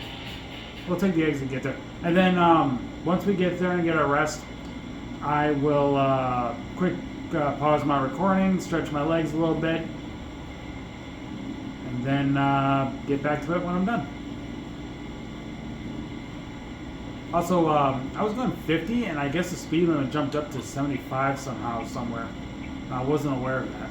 We'll take the exit, get there, and then once we get there and get our rest, I will quick pause my recording, stretch my legs a little bit, and then get back to it when I'm done. Also, I was going 50, and I guess the speed limit jumped up to 75 somehow, somewhere. I wasn't aware of that.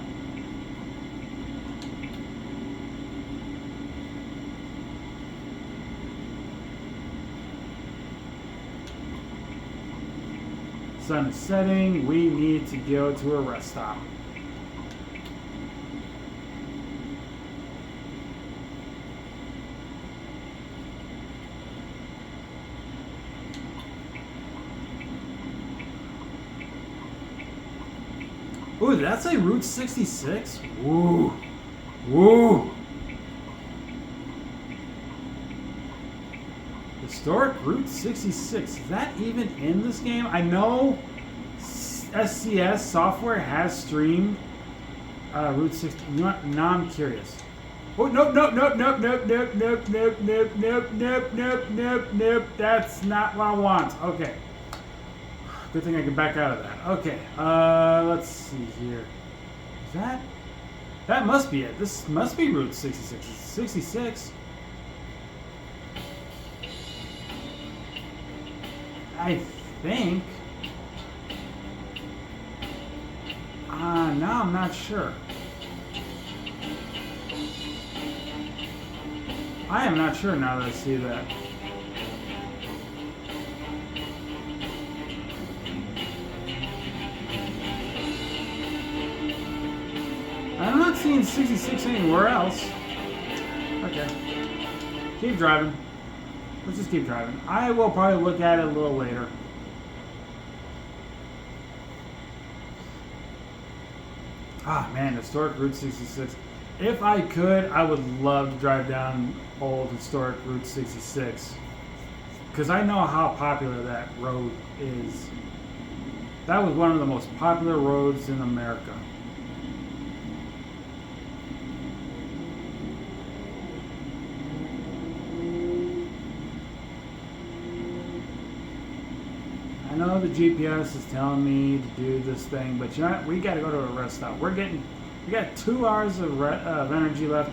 Sun is setting. We need to go to a rest stop. Ooh, did that say Route 66? Woo. Woo. Historic Route 66. Is that even in this game? I know SCS software has streamed Route 60. Now I'm curious. Oh, nope. That's not what I want. Okay. Good thing I can back out of that. Okay, let's see here. Is that must be it. This must be Route 66. It's 66. I think. Now I'm not sure. I am not sure now that I see that. I'm not seeing 66 anywhere else. Okay. Keep driving. Let's just keep driving. I will probably look at it a little later. Ah, man, historic Route 66. If I could, I would love to drive down old historic Route 66. Because I know how popular that road is. That was one of the most popular roads in America. I know the GPS is telling me to do this thing, but you know what? We got to go to a rest stop. We got 2 hours of energy left.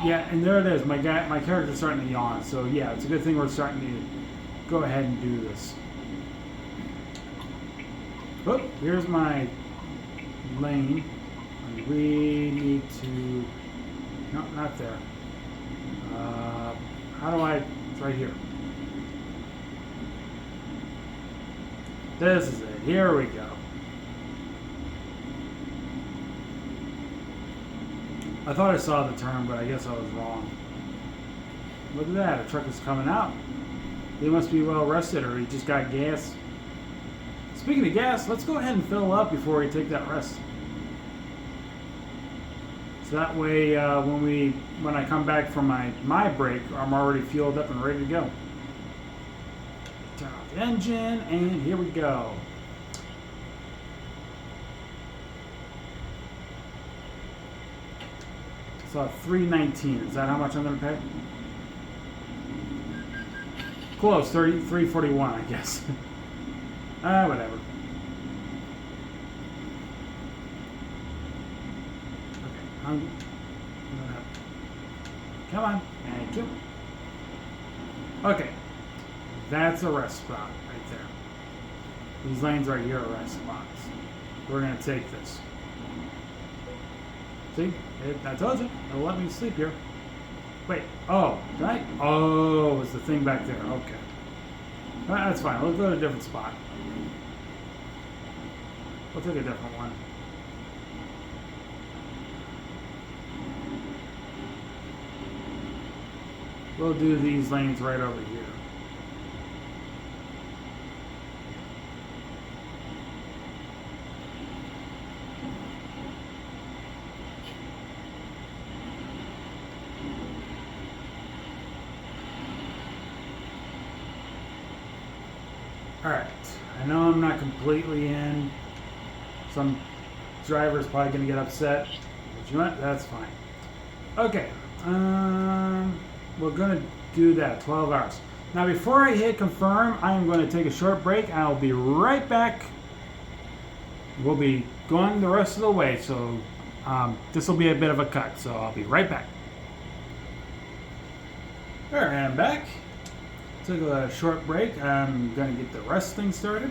Yeah, and there it is. My character's starting to yawn. So yeah, it's a good thing we're starting to go ahead and do this. Oh, here's my lane. We need to. No, not there. How do I? It's right here. This is it. Here we go. I thought I saw the turn, but I guess I was wrong. Look at that. A truck is coming out. He must be well rested, or he just got gas. Speaking of gas, let's go ahead and fill up before we take that rest. So that way, when I come back from my break, I'm already fueled up and ready to go. Turn off the engine, and here we go. So $3.19. Is that how much I'm going to pay? Close. $3.41, I guess. Whatever. Okay. Come on. Thank you. Okay. That's a rest spot right there. These lanes right here are rest spots. We're going to take this. See? I told you. It'll let me sleep here. Wait. Oh. Did I? Oh, it's the thing back there. Okay. That's fine. Let's go to a different spot. We'll take a different one. We'll do these lanes right over here. Alright, I know I'm not completely in. Some driver's probably going to get upset. But you know what? That's fine. Okay, we're going to do that, 12 hours. Now before I hit confirm, I am going to take a short break. I'll be right back. We'll be going the rest of the way, so this will be a bit of a cut, so I'll be right back. Alright, I'm back. Took a short break. I'm going to get the rest thing started.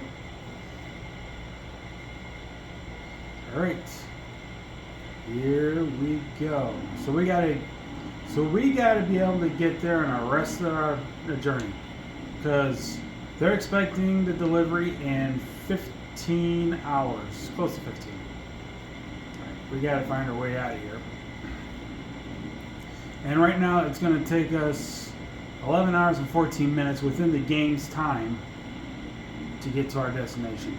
Alright. Here we go. So we gotta be able to get there on the rest of our journey. Because they're expecting the delivery in 15 hours. Close to 15. Alright, we gotta find our way out of here. And right now it's gonna take us 11 hours and 14 minutes within the game's time to get to our destination.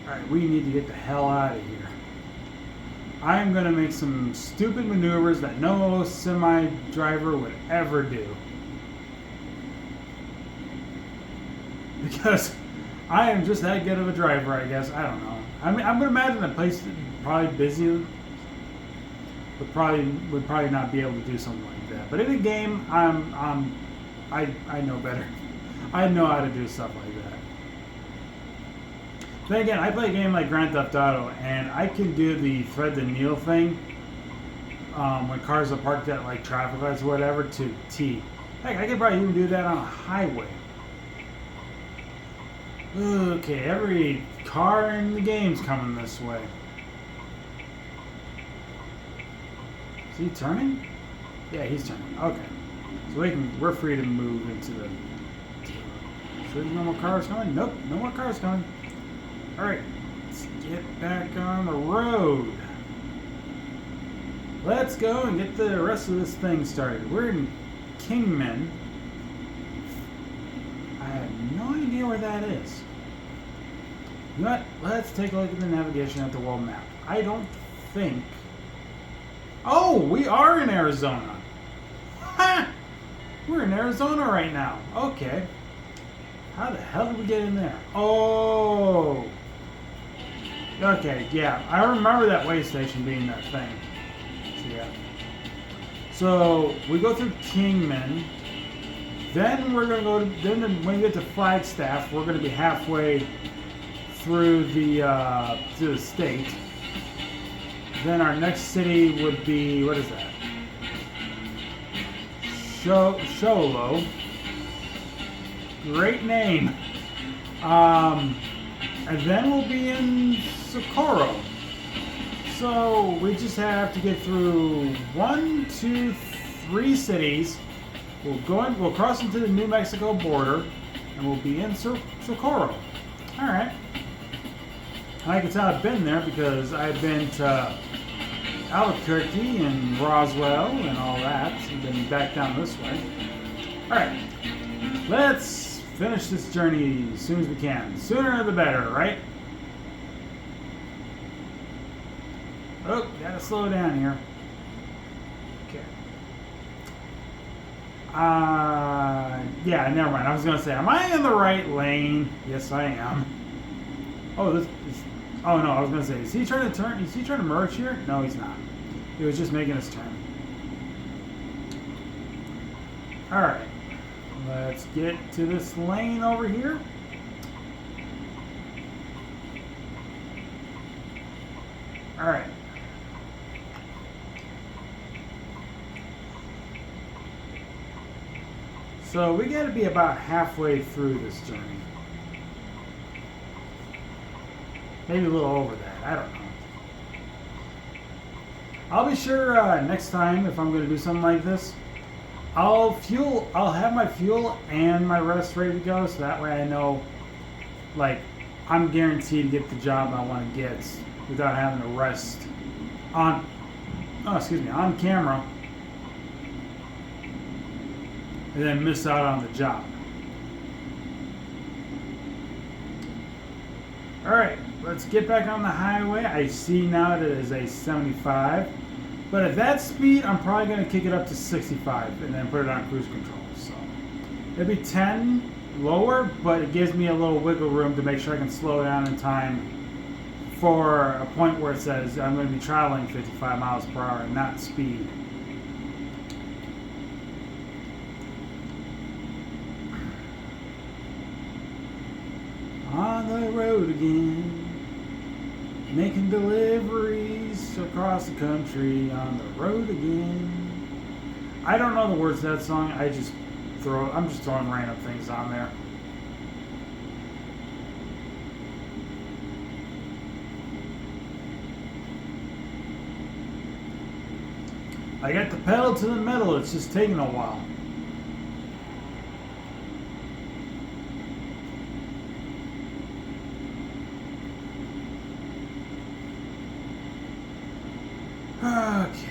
Alright, we need to get the hell out of here. I'm going to make some stupid maneuvers that no semi-driver would ever do. Because I am just that good of a driver, I guess. I don't know. I mean, I'm going to imagine the place is probably busy. Would probably not be able to do something like that. But in a game, I know better. I know how to do stuff like that. Then again, I play a game like Grand Theft Auto, and I can do the thread the needle thing when cars are parked at like traffic lights or whatever to T. Heck, I could probably even do that on a highway. Okay, every car in the game's coming this way. Is he turning? Yeah, he's turning. Okay, so we're free to move into the. So there's no more cars coming? Nope, no more cars coming. Alright, let's get back on the road. Let's go and get the rest of this thing started. We're in Kingman. I have no idea where that is. You know what? Let's take a look at the navigation at the world map. I don't think... Oh, we are in Arizona. Ha! We're in Arizona right now. Okay. How the hell did we get in there? Oh! Okay, yeah. I remember that way station being that thing. So, yeah. So, we go through Kingman. Then we're going to go to... Then when we get to Flagstaff, we're going to be halfway through the to the state. Then our next city would be... What is that? Sholo. Great name. And then we'll be in Socorro. So we just have to get through 1, 2, 3 cities. We'll cross into the New Mexico border, and we'll be in Socorro. All right. I can tell I've been there because I've been to Albuquerque and Roswell and all that, and then back down this way. All right. Let's finish this journey as soon as we can. Sooner the better, right? Oh, gotta slow down here. Okay. Yeah, never mind. I was gonna say, am I in the right lane? Yes, I am. Oh, this is... Oh no, I was gonna say, is he trying to turn? Is he trying to merge here? No, he's not. He was just making his turn. All right. Let's get to this lane over here. All right. So we got to be about halfway through this journey. Maybe a little over that. I don't know. I'll be sure next time if I'm going to do something like this, I'll have my fuel and my rest ready to go, so that way I know, like, I'm guaranteed to get the job I want to get without having to rest on camera and then miss out on the job. Alright, let's get back on the highway. I see now that it is a 75. But at that speed, I'm probably going to kick it up to 65 and then put it on cruise control. So, It'd be 10 lower, but it gives me a little wiggle room to make sure I can slow down in time for a point where it says I'm going to be traveling 55 miles per hour and not speed. On the road again, making deliveries across the country. On the road again. I don't know the words to that song. I'm just throwing random things on there. I got the pedal to the metal. It's just taking a while. Okay.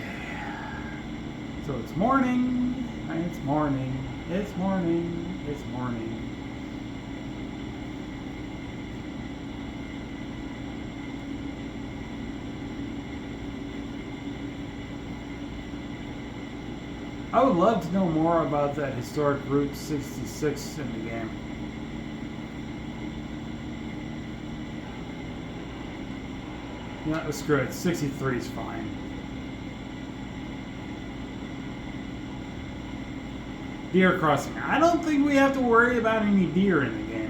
So it's morning. It's morning. It's morning. It's morning. I would love to know more about that historic Route 66 in the game. Yeah, screw it. 63 is fine. Deer crossing. I don't think we have to worry about any deer in the game.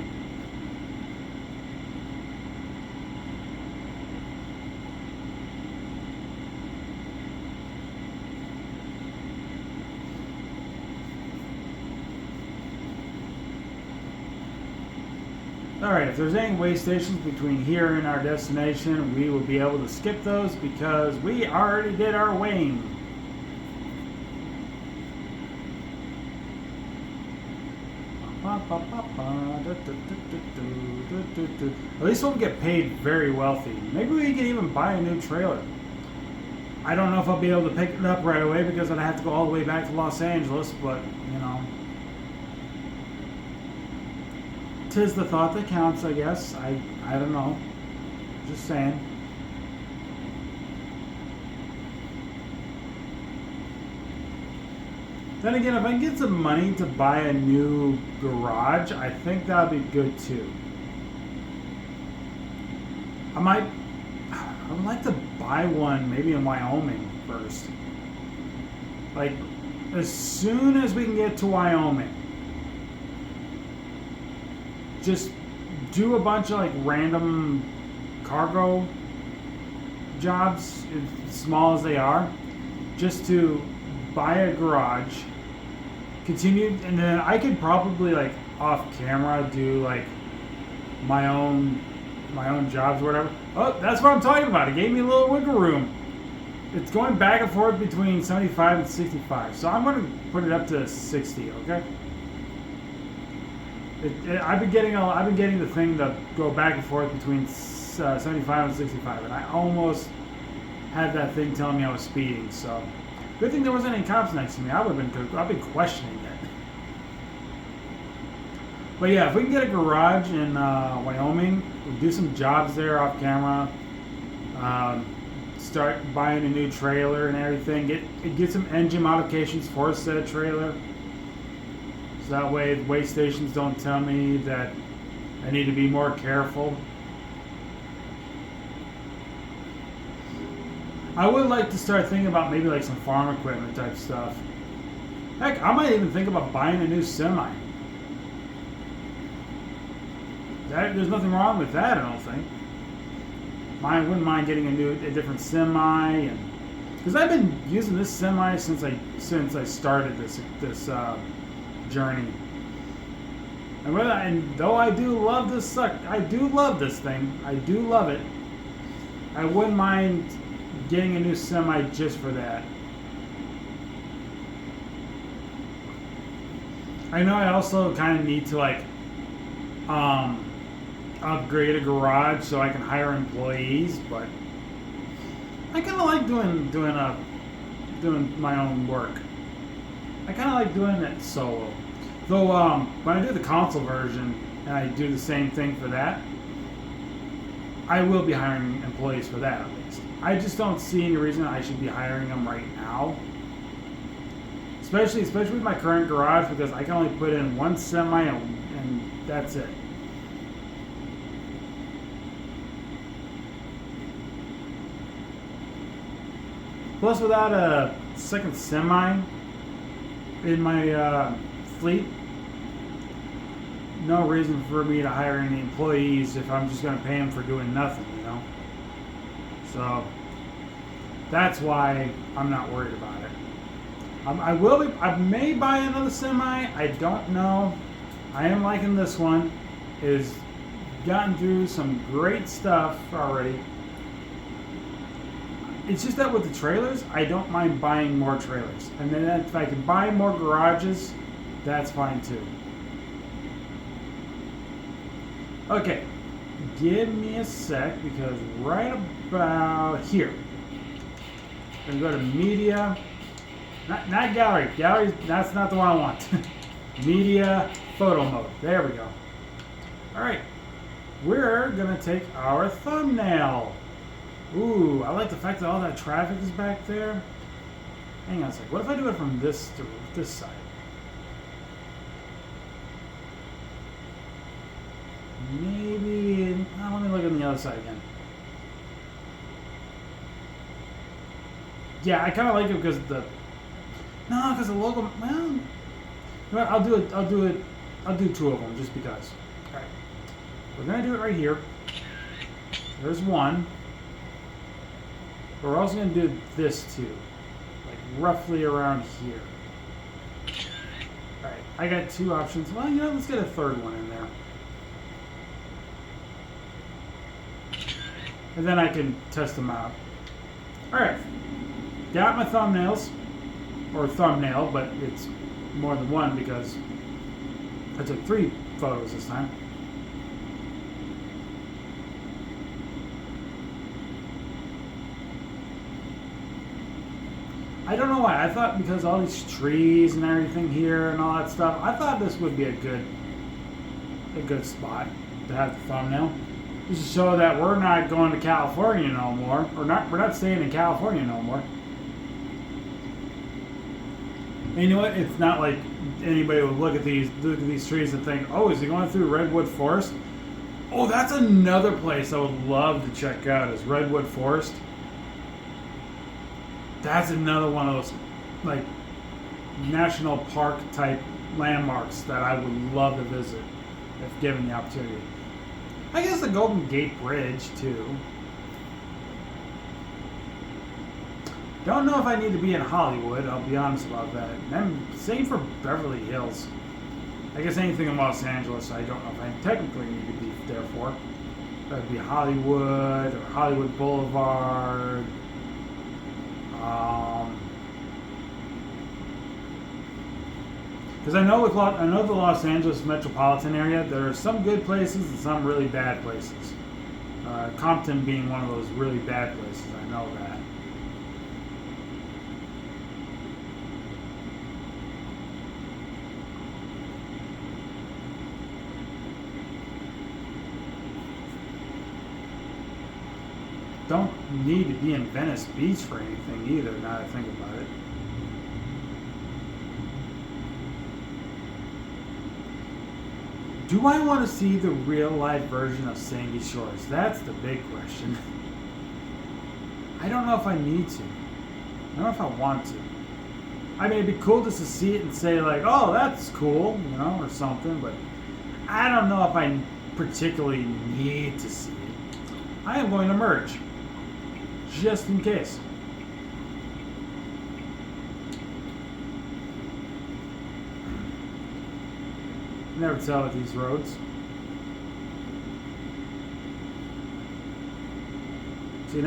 Alright, if there's any way stations between here and our destination, we will be able to skip those because we already did our weighing. At least we'll get paid very wealthy. Maybe we can even buy a new trailer. I don't know if I'll be able to pick it up right away because I'd have to go all the way back to Los Angeles, but, you know. 'Tis the thought that counts, I guess. I don't know. Just saying. Then again, if I can get some money to buy a new garage, I think that would be good too. I would like to buy one maybe in Wyoming first. Like, as soon as we can get to Wyoming, just do a bunch of like random cargo jobs, as small as they are, just to buy a garage, continue, and then I could probably like off camera do like my own jobs or whatever. Oh, that's what I'm talking about. It gave me a little wiggle room. It's going back and forth between 75 and 65, so I'm going to put it up to 60. Okay. I've been getting the thing to go back and forth between 75 and 65, and I almost had that thing telling me I was speeding. So, good thing there wasn't any cops next to me. I've been questioning it. But yeah, if we can get a garage in Wyoming, we'll do some jobs there off camera. Start buying a new trailer and everything. Get some engine modifications for said trailer. So that way, the weigh stations don't tell me that I need to be more careful. I would like to start thinking about maybe like some farm equipment type stuff. Heck, I might even think about buying a new semi. There's nothing wrong with that, I don't think. I wouldn't mind getting a different semi, and because I've been using this semi since I started this journey. And though I do love this I do love this thing. I do love it. I wouldn't mind getting a new semi just for that. I know I also kind of need to like upgrade a garage so I can hire employees, but I kind of like doing my own work. I kind of like doing it solo. Though when I do the console version and I do the same thing for that, I will be hiring employees for that at least. I just don't see any reason I should be hiring them right now. Especially with my current garage, because I can only put in one semi and that's it. Plus, without a second semi in my fleet, no reason for me to hire any employees if I'm just going to pay them for doing nothing, you know? So, that's why I'm not worried about it. I may buy another semi, I don't know. I am liking this one. It's gotten through some great stuff already. It's just that with the trailers, I don't mind buying more trailers. And then if I can buy more garages, that's fine too. Okay, give me a sec, because right about here, I'm going to go to media, not gallery. Gallery, that's not the one I want. Media, photo mode. There we go. All right, we're going to take our thumbnail. Ooh, I like the fact that all that traffic is back there. Hang on a sec. What if I do it from this side? Maybe. Let me look on the other side again. Yeah, I kind of like it because because the logo. Well, you know what, I'll do it. I'll do two of them just because. All right, we're gonna do it right here. There's one. We're also going to do this too, like roughly around here. Alright, I got two options. Well, you know, let's get a third one in there. And then I can test them out. Alright, got my thumbnails, or thumbnail, but it's more than one because I took 3 photos this time. I don't know why. I thought because all these trees and everything here and all that stuff, I thought this would be a good spot to have the thumbnail. Just to show that we're not going to California no more. We're not staying in California no more. And you know what? It's not like anybody would look at these trees and think, oh, is he going through Redwood Forest? Oh, that's another place I would love to check out, is Redwood Forest. That's another one of those, like, national park type landmarks that I would love to visit if given the opportunity. I guess the Golden Gate Bridge too. Don't know if I need to be in Hollywood, I'll be honest about that. And same for Beverly Hills. I guess anything in Los Angeles, I don't know if I technically need to be there for. That'd be Hollywood or Hollywood Boulevard. Because I know the Los Angeles metropolitan area, there are some good places and some really bad places. Compton being one of those really bad places, I know that. Don't need to be in Venice Beach for anything either, now that I think about it. Do I want to see the real life version of Sandy Shores? That's the big question. I don't know if I need to. I don't know if I want to. I mean, it'd be cool just to see it and say like, oh, that's cool, you know, or something, but I don't know if I particularly need to see it. I am going to merge, just in case. Never tell with these roads. See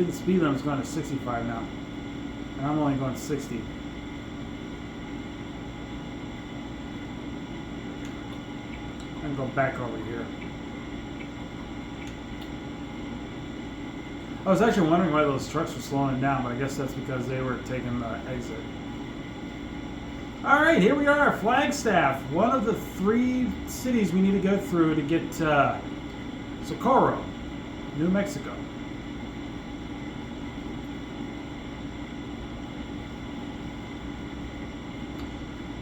the speed limit's going to 65 now, and I'm only going 60. I'm gonna go back over here. I was actually wondering why those trucks were slowing down, but I guess that's because they were taking the exit. Alright, here we are, Flagstaff. One of the 3 cities we need to go through to get to Socorro, New Mexico.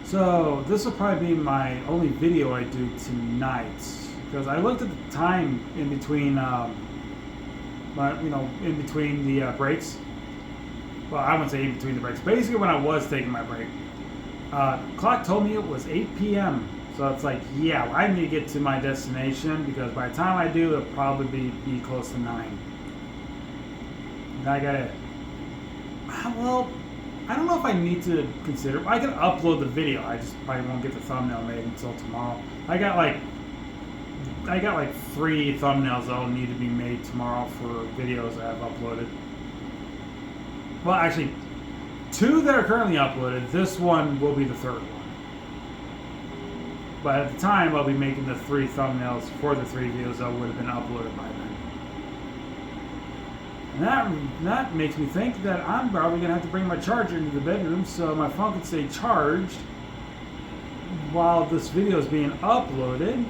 So this will probably be my only video I do tonight, because I looked at the time in between, in between the breaks. Well, I wouldn't say in between the breaks. Basically, when I was taking my break, clock told me it was 8 p.m. So it's like, yeah, I need to get to my destination, because by the time I do, it'll probably be close to 9. And I gotta, well, I don't know if I need to consider. I can upload the video. I just probably won't get the thumbnail made until tomorrow. I got like 3 thumbnails that'll need to be made tomorrow for videos that I've uploaded. Well, actually, 2 that are currently uploaded. This one will be the 3rd one. But at the time, I'll be making the 3 thumbnails for the 3 videos that would have been uploaded by then. And that makes me think that I'm probably going to have to bring my charger into the bedroom so my phone can stay charged while this video is being uploaded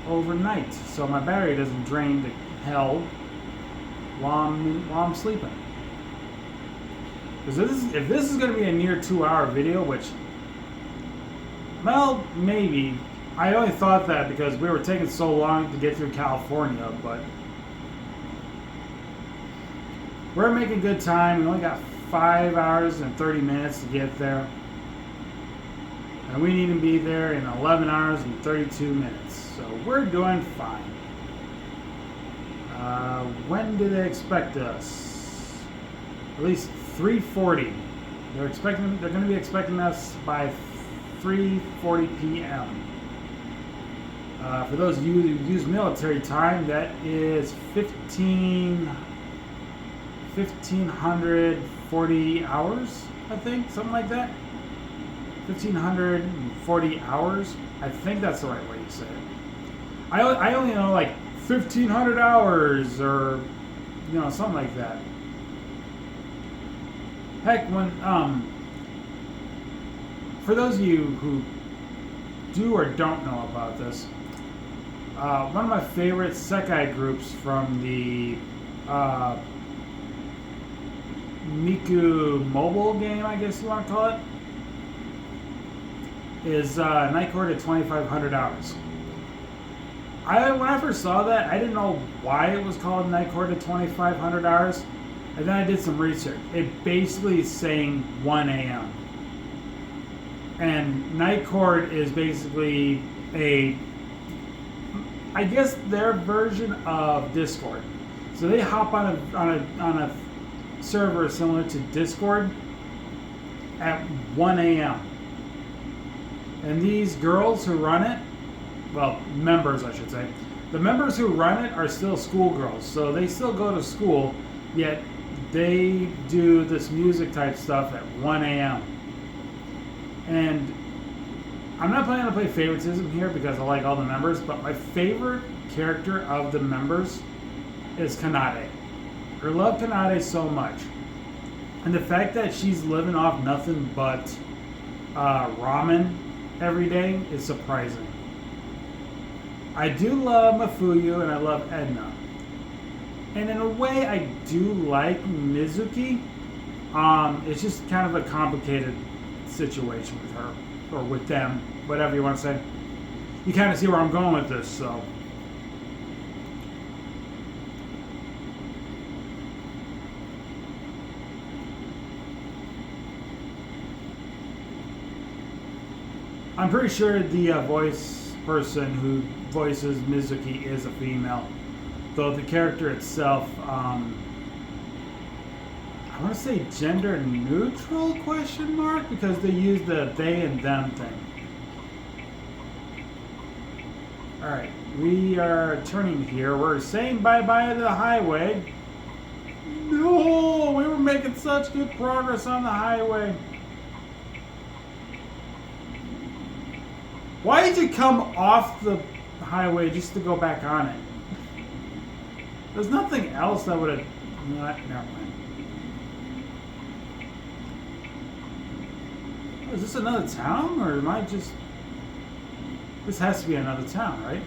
overnight, so my battery doesn't drain to hell while I'm sleeping. Because if this is going to be a near 2-hour video, which, well, maybe. I only thought that because we were taking so long to get through California, but we're making good time. We only got 5 hours and 30 minutes to get there. And we need to be there in 11 hours and 32 minutes. So we're doing fine. When do they expect us? At least 3:40. They're going to be expecting us by 3:40 p.m. For those of you who use military time, that is 1,540 hours, I think, something like that. 1,540 hours. I think that's the right way to say it. I only know like 1,500 hours, or something like that. Heck, when for those of you who do or don't know about this, one of my favorite Sekai groups from the Miku mobile game, I guess you want to call it, is Night Court at 2,500 hours. When I first saw that, I didn't know why it was called Night Court at 2,500 hours, and then I did some research. It basically is saying 1 a.m. And Night Court is basically I guess their version of Discord. So they hop on a server similar to Discord at 1 a.m. And these girls who run it, well, members I should say, the members who run it are still schoolgirls. So they still go to school, yet they do this music type stuff at 1 a.m. And I'm not planning to play favoritism here because I like all the members, but my favorite character of the members is Kanade. I love Kanade so much. And the fact that she's living off nothing but ramen every day is surprising. I do love Mafuyu and I love Edna. And in a way, I do like Mizuki. It's just kind of a complicated situation with her, or with them, whatever you want to say. You kind of see where I'm going with this, so. I'm pretty sure the voice person who voices Mizuki is a female, though the character itself, I want to say gender neutral question mark, because they use the they and them thing. Alright, we are turning here. We're saying bye-bye to the highway. No, we were making such good progress on the highway. Why did you come off the highway just to go back on it? There's nothing else that would have... Never mind. Is this another town, or am I just... This has to be another town, right?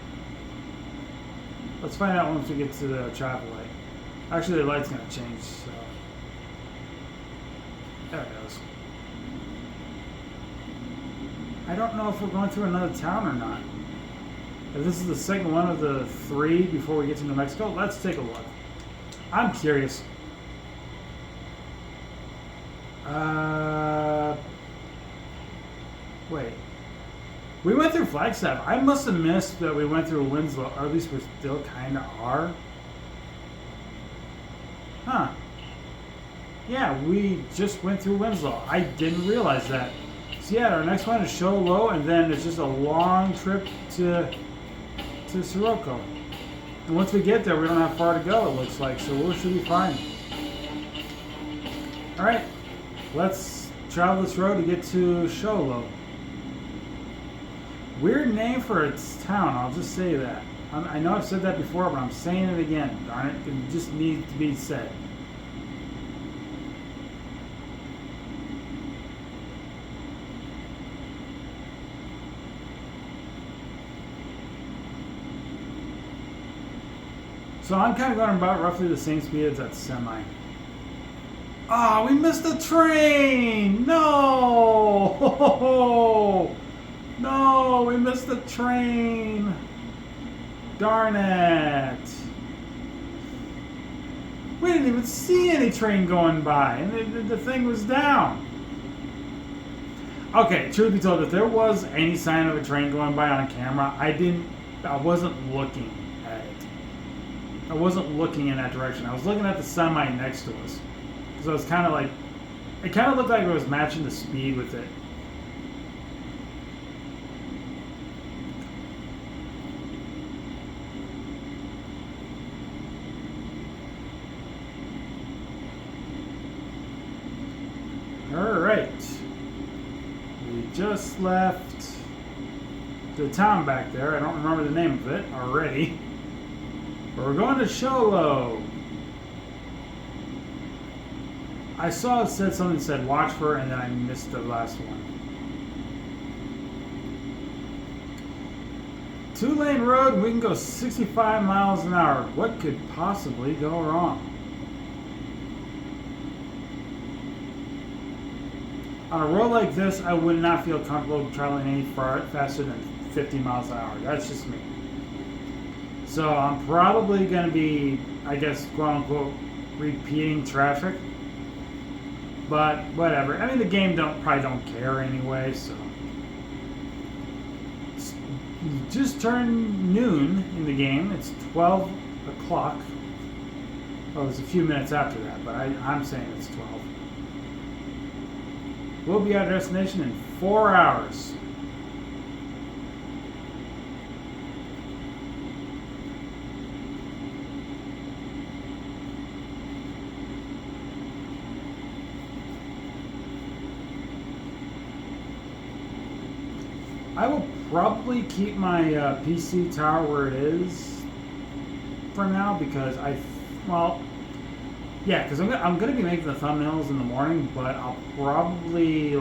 Let's find out once we get to the traffic light. Actually, the light's going to change, so... There it goes. I don't know if we're going through another town or not. If this is the second one of the 3 before we get to New Mexico, let's take a look. I'm curious. Wait. We went through Flagstaff. I must have missed that we went through Winslow, or at least we still kind of are. Huh. Yeah, we just went through Winslow. I didn't realize that. So yeah, our next one is Show Low, and then it's just a long trip to Socorro. And once we get there, we don't have far to go, it looks like, so we should be fine. Alright, let's travel this road to get to Show Low. Weird name for its town, I'll just say that. I know I've said that before, but I'm saying it again. Darn it, it just needs to be said. So I'm kind of going about roughly the same speed as that semi. Oh, we missed the train! No! No, we missed the train! Darn it! We didn't even see any train going by, and the thing was down. Okay, truth be told, if there was any sign of a train going by on camera, I wasn't looking at it. I wasn't looking in that direction. I was looking at the semi next to us. So it was kind of like, it kind of looked like it was matching the speed with it. Alright. We just left the town back there. I don't remember the name of it already. But we're going to Show Low. I saw it said something said watch for, and then I missed the last one. 2-lane road, we can go 65 miles an hour. What could possibly go wrong? On a road like this, I would not feel comfortable traveling any faster than 50 miles an hour. That's just me. So I'm probably going to be, I guess, quote unquote, repeating traffic. But whatever. I mean, the game probably don't care anyway, so. It's just turned noon in the game. It's 12 o'clock. Oh, it was a few minutes after that, but I'm saying it's 12. We'll be at our destination in 4 hours. I will probably keep my PC tower where it is for now because because I'm going to be making the thumbnails in the morning, but I'll probably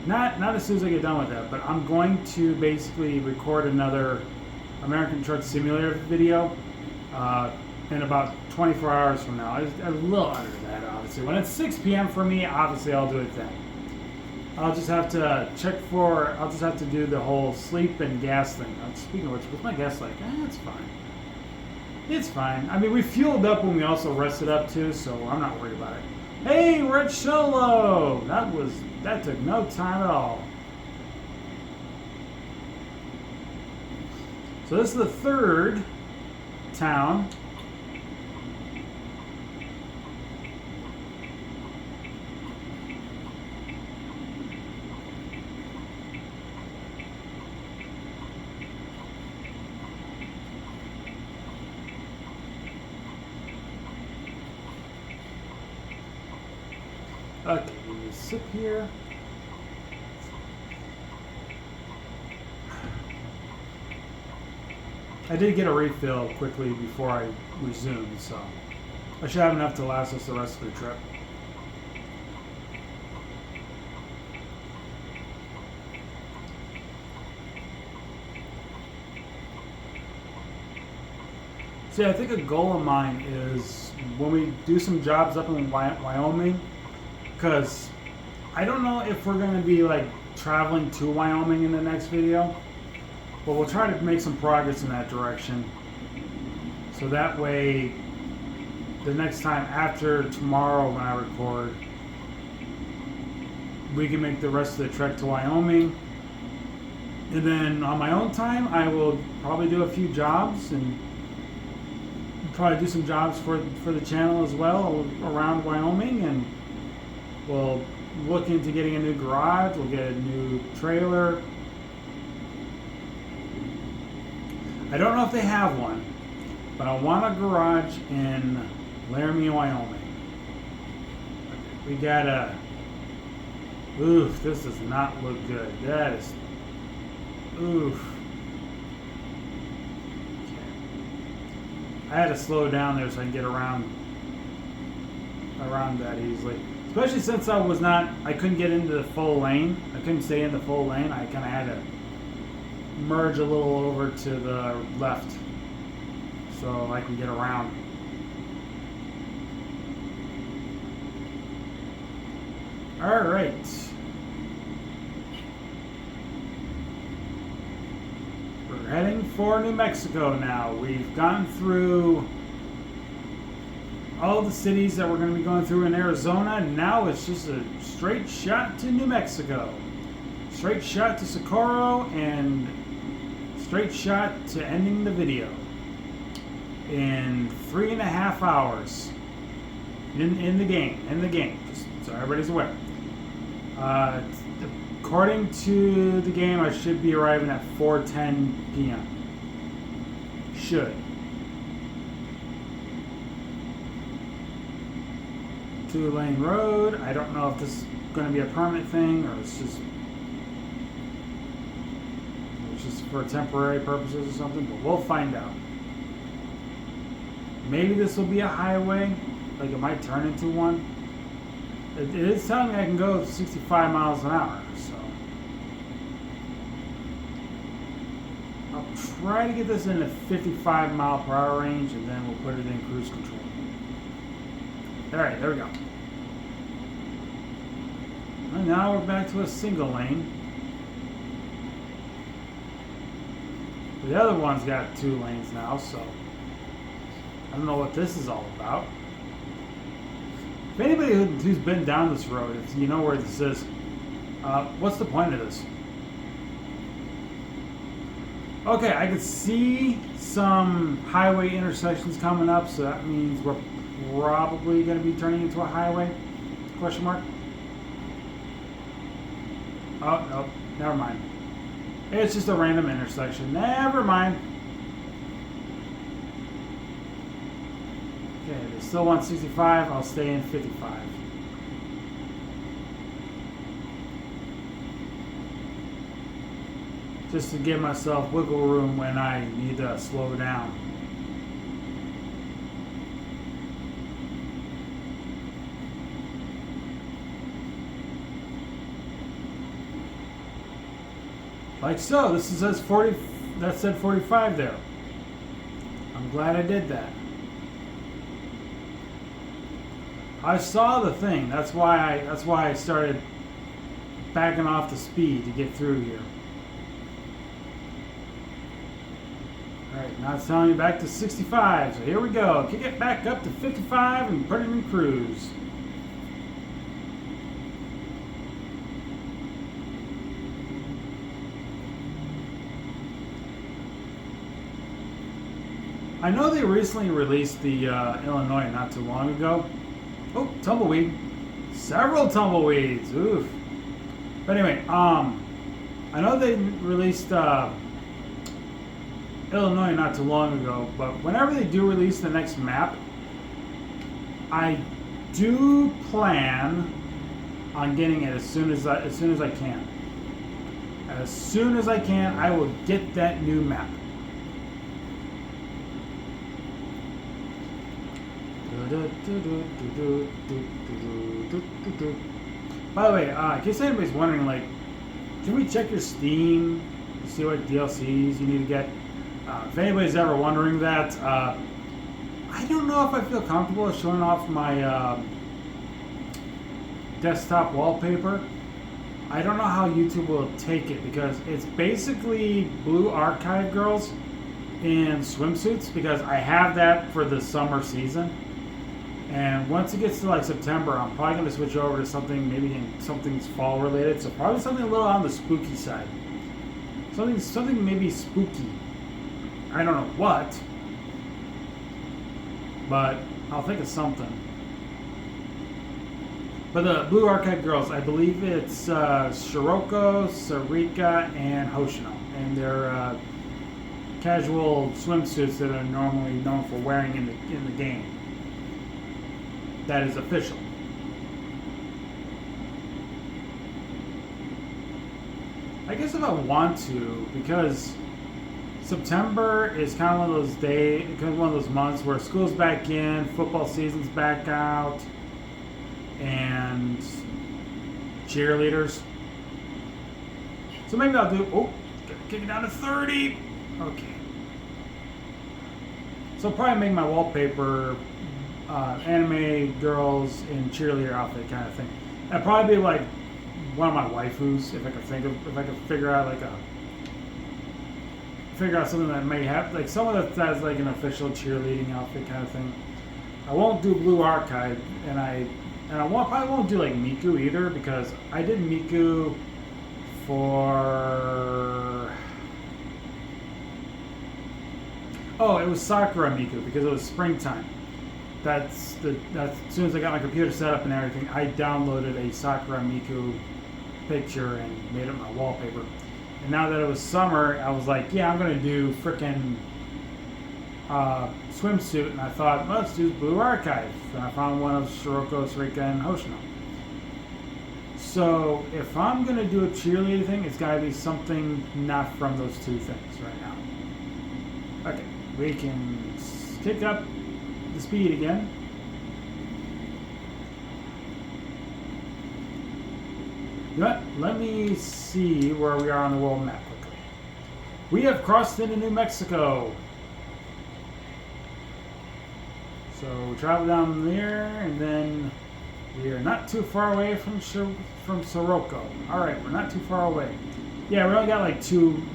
not as soon as I get done with that, but I'm going to basically record another American Truck Simulator video in about 24 hours from now. A little under that, obviously. When it's 6 p.m. for me, obviously I'll do it then. I'll just have to I'll just have to do the whole sleep and gas thing. Speaking of which, what's my gas like? It's fine. It's fine. I mean, we fueled up when we also rested up too, so I'm not worried about it. Hey, we're at Show Low! That took no time at all. So this is the third town. Okay, we sit here. I did get a refill quickly before I resumed, so I should have enough to last us the rest of the trip. See, I think a goal of mine is when we do some jobs up in Wyoming, because I don't know if we're gonna be like traveling to Wyoming in the next video, but we'll try to make some progress in that direction. So that way, the next time after tomorrow when I record, we can make the rest of the trek to Wyoming. And then on my own time, I will probably do a few jobs and probably do some jobs for the channel as well around Wyoming, and we'll look into getting a new garage. We'll get a new trailer. I don't know if they have one, but I want a garage in Laramie, Wyoming. We got a... Oof, this does not look good. That is... Oof. I had to slow down there so I can get around that easily. Especially since I couldn't get into the full lane. I couldn't stay in the full lane. I kind of had to merge a little over to the left so I can get around. All right. We're heading for New Mexico now. We've gone through all the cities that we're going to be going through in Arizona. Now it's just a straight shot to New Mexico. Straight shot to Socorro and straight shot to ending the video in 3.5 hours in the game, just so everybody's aware. According to the game, I should be arriving at 4:10 p.m. Should. 2-lane road. I don't know if this is going to be a permanent thing or it's just for temporary purposes or something, but we'll find out. Maybe this will be a highway, like it might turn into one. It is telling me I can go 65 miles an hour, so I'll try to get this in the 55 mile per hour range, and then we'll put it in cruise control. Alright, there we go. And now we're back to a single lane. The other one's got 2 lanes now, so I don't know what this is all about. If anybody who's been down this road, if you know where this is, what's the point of this? Okay, I can see some highway intersections coming up, so that means we're probably going to be turning into a highway? Question mark? Oh, no, never mind. It's just a random intersection. Never mind. Okay, they still want 65. I'll stay in 55. Just to give myself wiggle room when I need to slow down. Like so. This says 40. That said 45 there. I'm glad I did that. I saw the thing. That's why I started backing off the speed to get through here. Alright, now it's telling me back to 65. So here we go. Kick it back up to 55 and put it in cruise. I know they recently released the Illinois not too long ago. Oh, tumbleweed. Several tumbleweeds. Oof. But anyway, I know they released Illinois not too long ago, but whenever they do release the next map, I do plan on getting it as soon as I can. As soon as I can, I will get that new map. By the way, in case anybody's wondering, like, can we check your Steam to see what DLCs you need to get? If anybody's ever wondering that, I don't know if I feel comfortable showing off my desktop wallpaper. I don't know how YouTube will take it because it's basically Blue Archive girls in swimsuits because I have that for the summer season. And once it gets to like September, I'm probably going to switch over to something maybe something's fall related. So probably something a little on the spooky side. Something maybe spooky. I don't know what, but I'll think of something. But the Blue Archive girls, I believe it's Shiroko, Sarika, and Hoshino. And they're casual swimsuits that are normally known for wearing in the game. That is official. I guess if I want to, because September is kind of one of those days, kind of one of those months where school's back in, football season's back out, and cheerleaders. So maybe I'll do. Oh, kick it down to 30. Okay. So I'll probably make my wallpaper anime girls in cheerleader outfit kind of thing. That'd probably be like one of my waifus if I could figure out something that may have like someone that has like an official cheerleading outfit kind of thing. I won't do Blue Archive, and I probably won't do like Miku either because I did Miku for it was Sakura Miku because it was springtime. That's as soon as I got my computer set up and everything, I downloaded a Sakura Miku picture and made it my wallpaper. And now that it was summer, I was like, yeah, I'm gonna do frickin' swimsuit, and I thought, well, let's do Blue Archive. And I found one of Shiroko, Sarika, and Hoshino. So if I'm gonna do a cheerleader thing, it's gotta be something not from those two things right now. Okay, we can kick up the speed again. You know what? Let me see where we are on the world map quickly. We have crossed into New Mexico. So we travel down there, and then we are not too far away from Socorro. All right, we're not too far away. Yeah, we only got like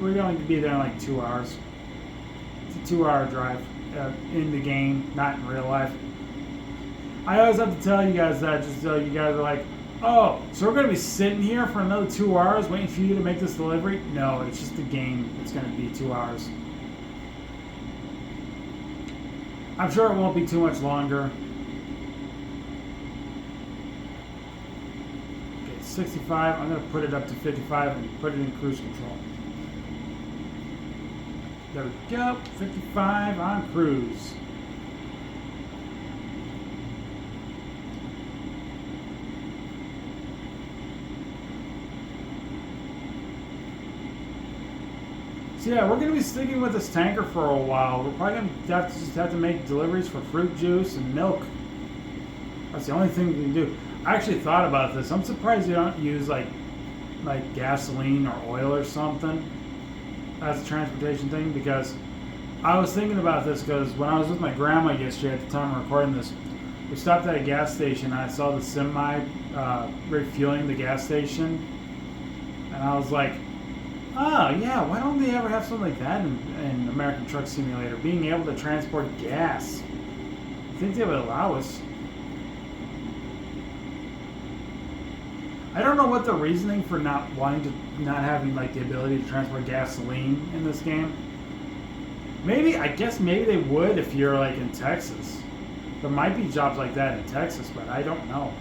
we're going to be there in like 2 hours. It's a 2-hour drive in the game, not in real life. I always have to tell you guys that just so you guys are like, oh, so we're going to be sitting here for another 2 hours waiting for you to make this delivery? No, it's just the game. It's going to be 2 hours. I'm sure it won't be too much longer. Okay, 65. I'm going to put it up to 55 and put it in cruise control. There we go. 55 on cruise. So yeah, we're going to be sticking with this tanker for a while. We're probably going to have to make deliveries for fruit juice and milk. That's the only thing we can do. I actually thought about this. I'm surprised you don't use like gasoline or oil or something as a transportation thing, because I was thinking about this because when I was with my grandma yesterday at the time of recording this, we stopped at a gas station and I saw the semi refueling the gas station, and I was like, oh yeah, why don't they ever have something like that in American Truck Simulator, being able to transport gas? I think they would allow us. I don't know what the reasoning for not having like the ability to transport gasoline in this game. I guess maybe they would if you're like in Texas. There might be jobs like that in Texas, but I don't know.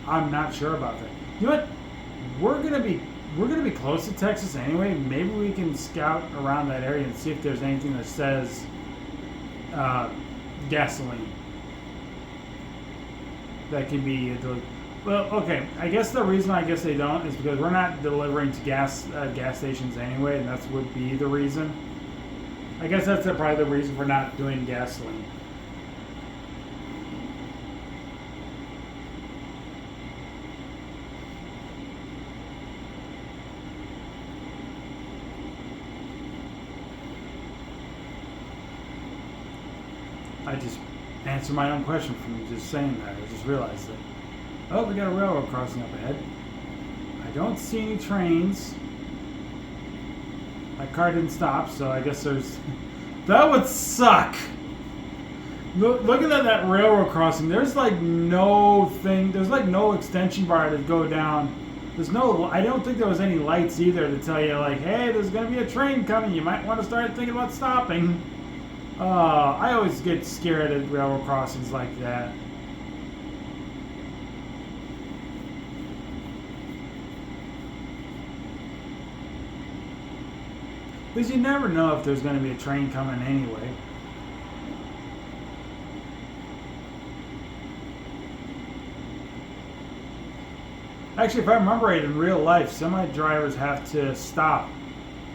I'm not sure about that. You know what? We're gonna be close to Texas anyway. Maybe we can scout around that area and see if there's anything that says gasoline that can be well, okay. I guess the reason they don't is because we're not delivering to gas stations anyway, and that would be the reason. I guess that's probably the reason for not doing gasoline. I just answered my own question from just saying that. I just realized that. Oh, we got a railroad crossing up ahead. I don't see any trains. My car didn't stop, so I guess there's... That would suck! Looking at that railroad crossing, there's like no thing, there's like no extension bar to go down. There's no, I don't think there was any lights either to tell you like, hey, there's going to be a train coming, you might want to start thinking about stopping. I always get scared at railroad crossings like that. Because you never know if there's going to be a train coming anyway. Actually, if I remember right, in real life, semi-drivers have to stop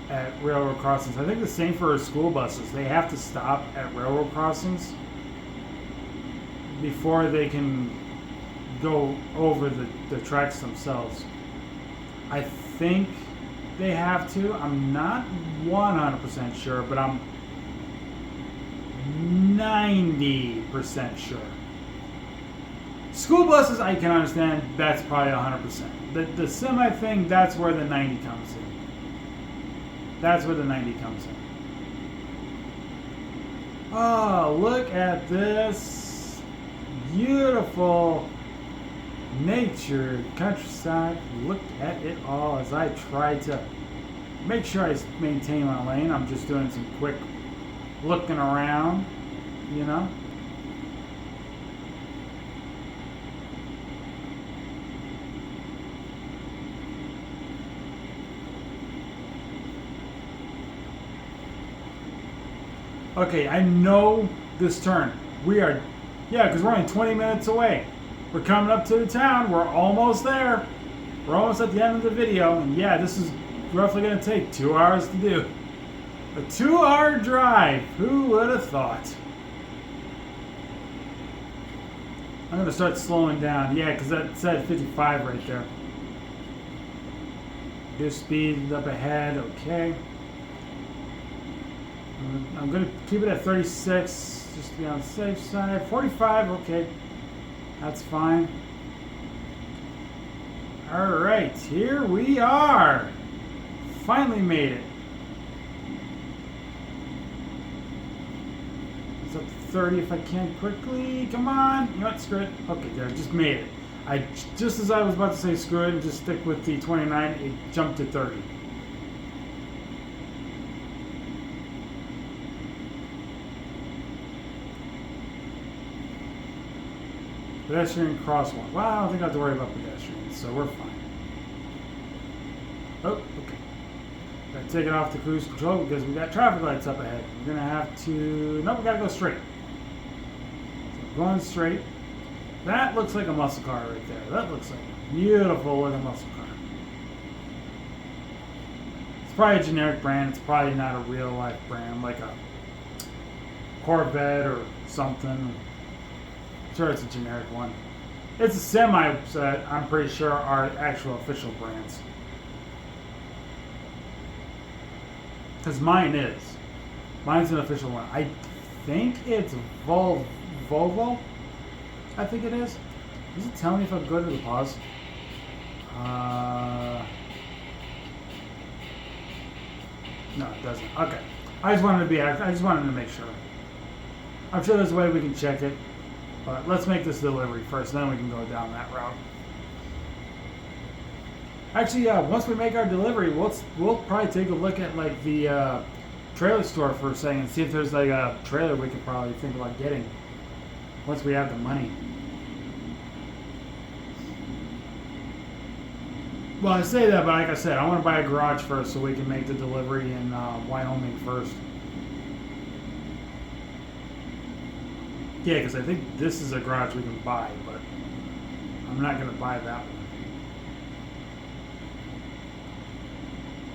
at railroad crossings. I think the same for school buses. They have to stop at railroad crossings before they can go over the tracks themselves. I think they have to. I'm not 100% sure, but I'm 90% sure. School buses, I can understand. That's probably 100%. The semi thing, that's where the 90 comes in. That's where the 90 comes in. Oh, look at this beautiful nature, countryside. Look at it all as I try to make sure I maintain my lane. I'm just doing some quick looking around, you know. Okay, I know this turn. We are, yeah, because we're only 20 minutes away. We're coming up to the town. We're almost there. We're almost at the end of the video. And yeah, this is roughly going to take 2 hours to do. A 2-hour drive. Who would have thought? I'm going to start slowing down. Yeah, because that said 55 right there. Good speed up ahead. Okay. I'm going to keep it at 36, just to be on the safe side. 45, okay. That's fine. Alright, here we are. Finally made it. It's up to 30 if I can quickly. Come on. You know what? Screw it. Okay, there. Just made it. Just as I was about to say screw it and just stick with the 29, it jumped to 30. Pedestrian crosswalk. Well, I don't think I have to worry about pedestrians, so we're fine. Oh, okay. Gotta take it off the cruise control because we got traffic lights up ahead. We're gonna have to. Nope, we gotta go straight. So going straight. That looks like a muscle car right there. That looks like a beautiful looking muscle car. It's probably a generic brand. It's probably not a real life brand, like a Corvette or something. Sure, it's a generic one. It's a semi that I'm pretty sure are actual official brands. Because mine is. Mine's an official one. I think it's Volvo. I think it is. Does it tell me if I go to the pause? No, it doesn't. Okay. I just wanted to make sure. I'm sure there's a way we can check it. But let's make this delivery first, then we can go down that route. Actually, yeah, once we make our delivery, we'll probably take a look at like the trailer store for a second and see if there's like a trailer we could probably think about getting once we have the money. Well, I say that, but like I said, I want to buy a garage first so we can make the delivery in Wyoming first. Yeah, because I think this is a garage we can buy, but I'm not going to buy that one.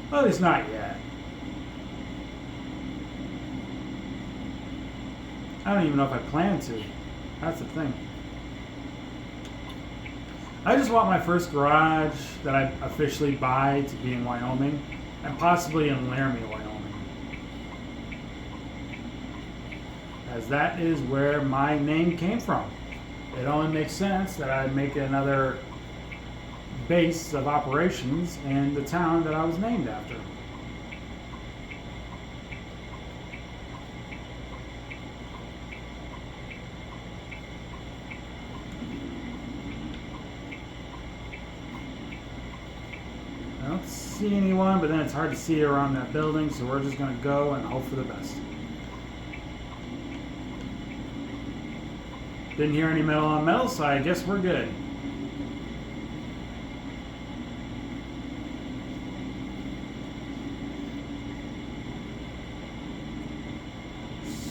Well, at least not yet. I don't even know if I plan to. That's the thing. I just want my first garage that I officially buy to be in Wyoming, and possibly in Laramie, Wyoming. As that is where my name came from. it only makes sense that I make another base of operations in the town that I was named after. I don't see anyone, but then it's hard to see around that building, so we're just going to go and hope for the best. Didn't hear any metal on metal, so I guess we're good.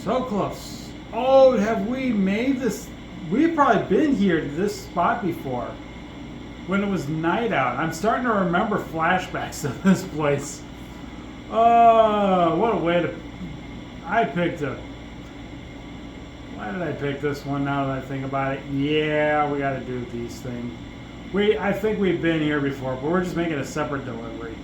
So close. Oh, have we made this? We've probably been here to this spot before. When it was night out. I'm starting to remember flashbacks of this place. Oh, what a way to... I picked a... Why did I pick this one now that I think about it? Yeah, we gotta do these things. I think we've been here before, but we're just making a separate delivery.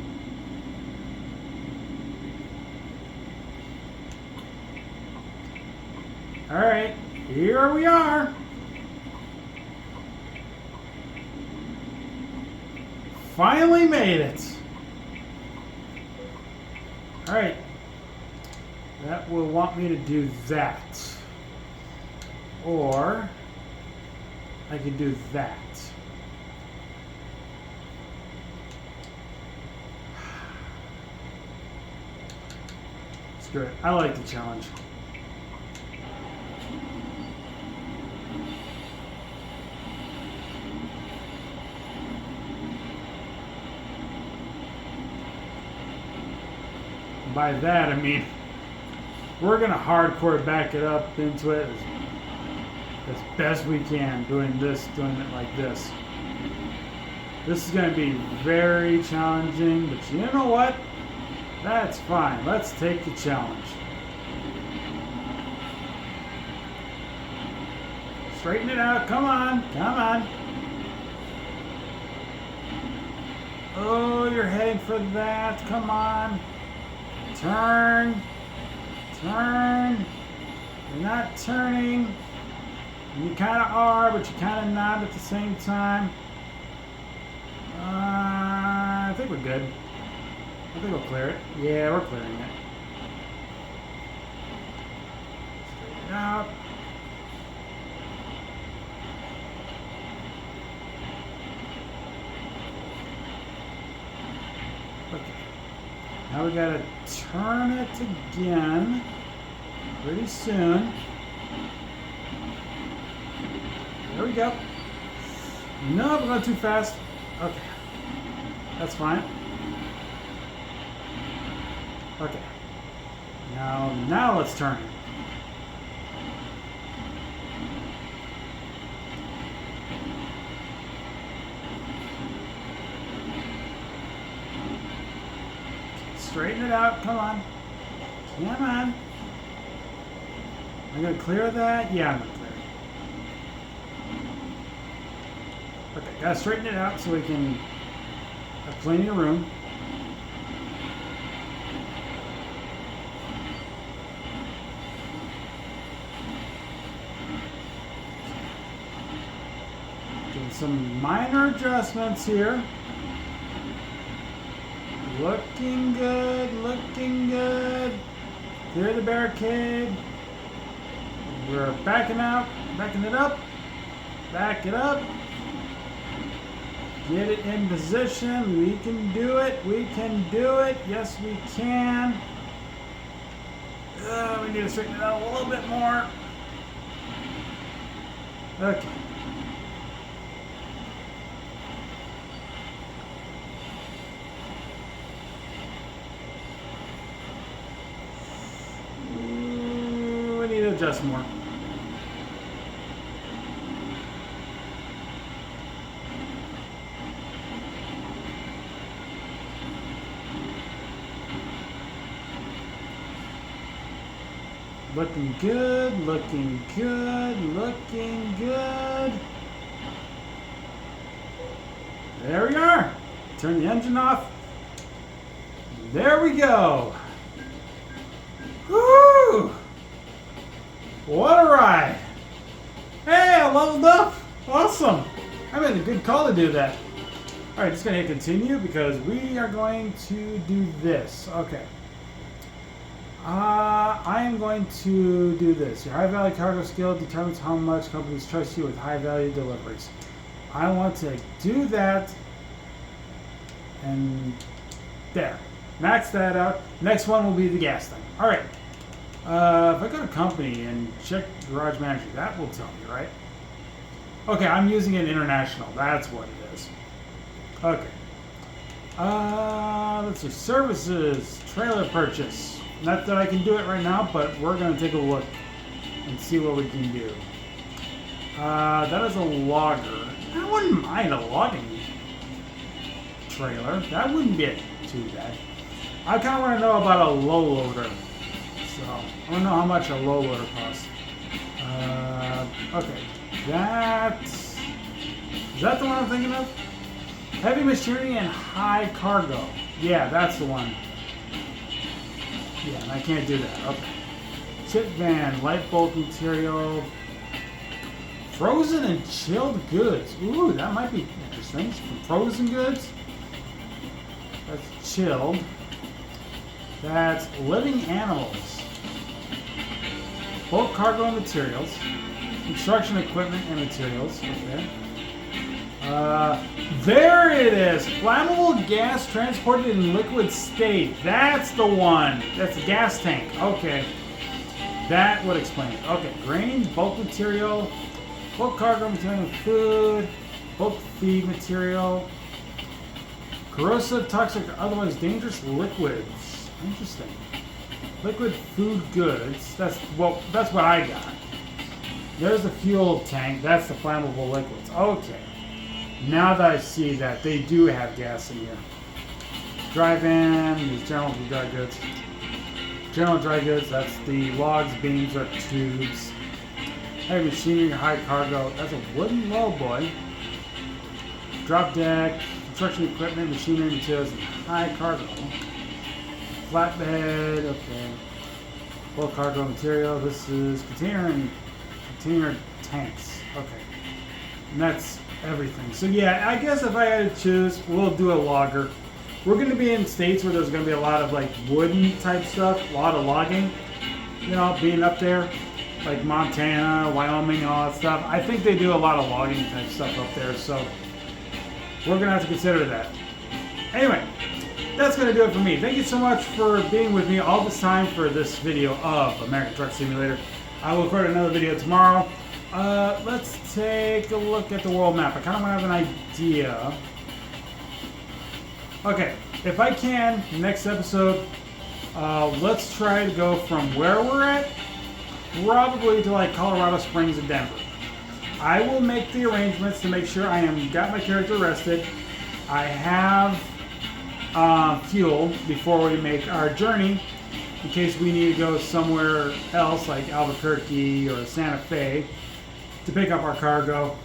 Alright, here we are. Finally made it. Alright. That will want me to do that. Or I could do that. Screw it. I like the challenge. By that, I mean, we're going to hardcore back it up into it as best we can, doing it like this. This is going to be very challenging, but you know what? That's fine. Let's take the challenge. Straighten it out. Come on. Come on. Oh, you're heading for that. Come on. Turn. Turn. You're not turning. You kind of are, but you kind of not at the same time. I think we're good. I think we'll clear it. Yeah, we're clearing it. Straighten it out. Okay. Now we gotta turn it again pretty soon. There we go. No, we're going too fast. Okay. That's fine. Okay. Now let's turn it. Straighten it out. Come on. Come on. I'm going to clear that? Yeah, I'm going to clear it. Okay, got to straighten it out so we can have plenty of room. Doing some minor adjustments here. Looking good, looking good. Clear the barricade. We're backing out, backing it up. Back it up. Get it in position. We can do it. We can do it. Yes, we can. We need to straighten it out a little bit more. Okay. We need to adjust more. Looking good, looking good, looking good. There we are. Turn the engine off. There we go. Woo! What a ride. Hey, I leveled up! Awesome! I made a good call to do that. Alright, just gonna hit continue because we are going to do this. Okay. I am going to do this. Your high value cargo skill determines how much companies trust you with high value deliveries. I want to do that. And there. Max that out. Next one will be the gas thing. Alright. If I go to company and check garage manager, that will tell me, right? Okay, I'm using it international. That's what it is. Okay. Let's see. Services. Trailer purchase. Not that I can do it right now, but we're going to take a look and see what we can do. That is a logger. I wouldn't mind a logging trailer. That wouldn't be too bad. I kind of want to know about a low loader. So, I want to know how much a low loader costs. Okay. Is that the one I'm thinking of? Heavy machinery and high cargo. Yeah, that's the one. Yeah, and I can't do that. Okay. Chip van, light bulk material, frozen and chilled goods. Ooh, that might be interesting. Some frozen goods. That's chilled. That's living animals. Bulk cargo and materials. Construction equipment and materials. Okay. There it is. Flammable gas transported in liquid state. That's the one. That's the gas tank. Okay. That would explain it. Okay. Grains, bulk material, bulk cargo material, food, bulk feed material, corrosive, toxic, or otherwise dangerous liquids. Interesting. Liquid food goods. That's what I got. There's the fuel tank. That's the flammable liquids. Okay. Now that I see that, they do have gas in here. Dry van is general dry goods. General dry goods, that's the logs, beams, or tubes. Heavy machinery, high cargo. That's a wooden lowboy. Drop deck, construction equipment, machinery, materials, and high cargo. Flatbed, okay. Bulk cargo material. This is container and container tanks. Okay. And that's everything. So yeah, I guess if I had to choose, we'll do a logger. We're going to be in states where there's going to be a lot of like wooden type stuff, a lot of logging, you know, being up there, like Montana, Wyoming, and all that stuff. I think they do a lot of logging type stuff up there, so we're going to have to consider that. Anyway, that's going to do it for me. Thank you so much for being with me all this time for this video of American Truck Simulator. I will record another video tomorrow. Let's take a look at the world map. I kind of want to have an idea. Okay, if I can, next episode, let's try to go from where we're at, probably to like Colorado Springs and Denver. I will make the arrangements to make sure got my character rested. I have fuel before we make our journey, in case we need to go somewhere else like Albuquerque or Santa Fe to pick up our cargo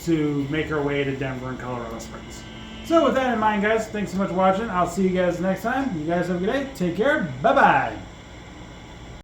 to make our way to Denver and Colorado Springs. So with that in mind, guys, thanks so much for watching. I'll see you guys next time. You guys have a good day. Take care. Bye-bye.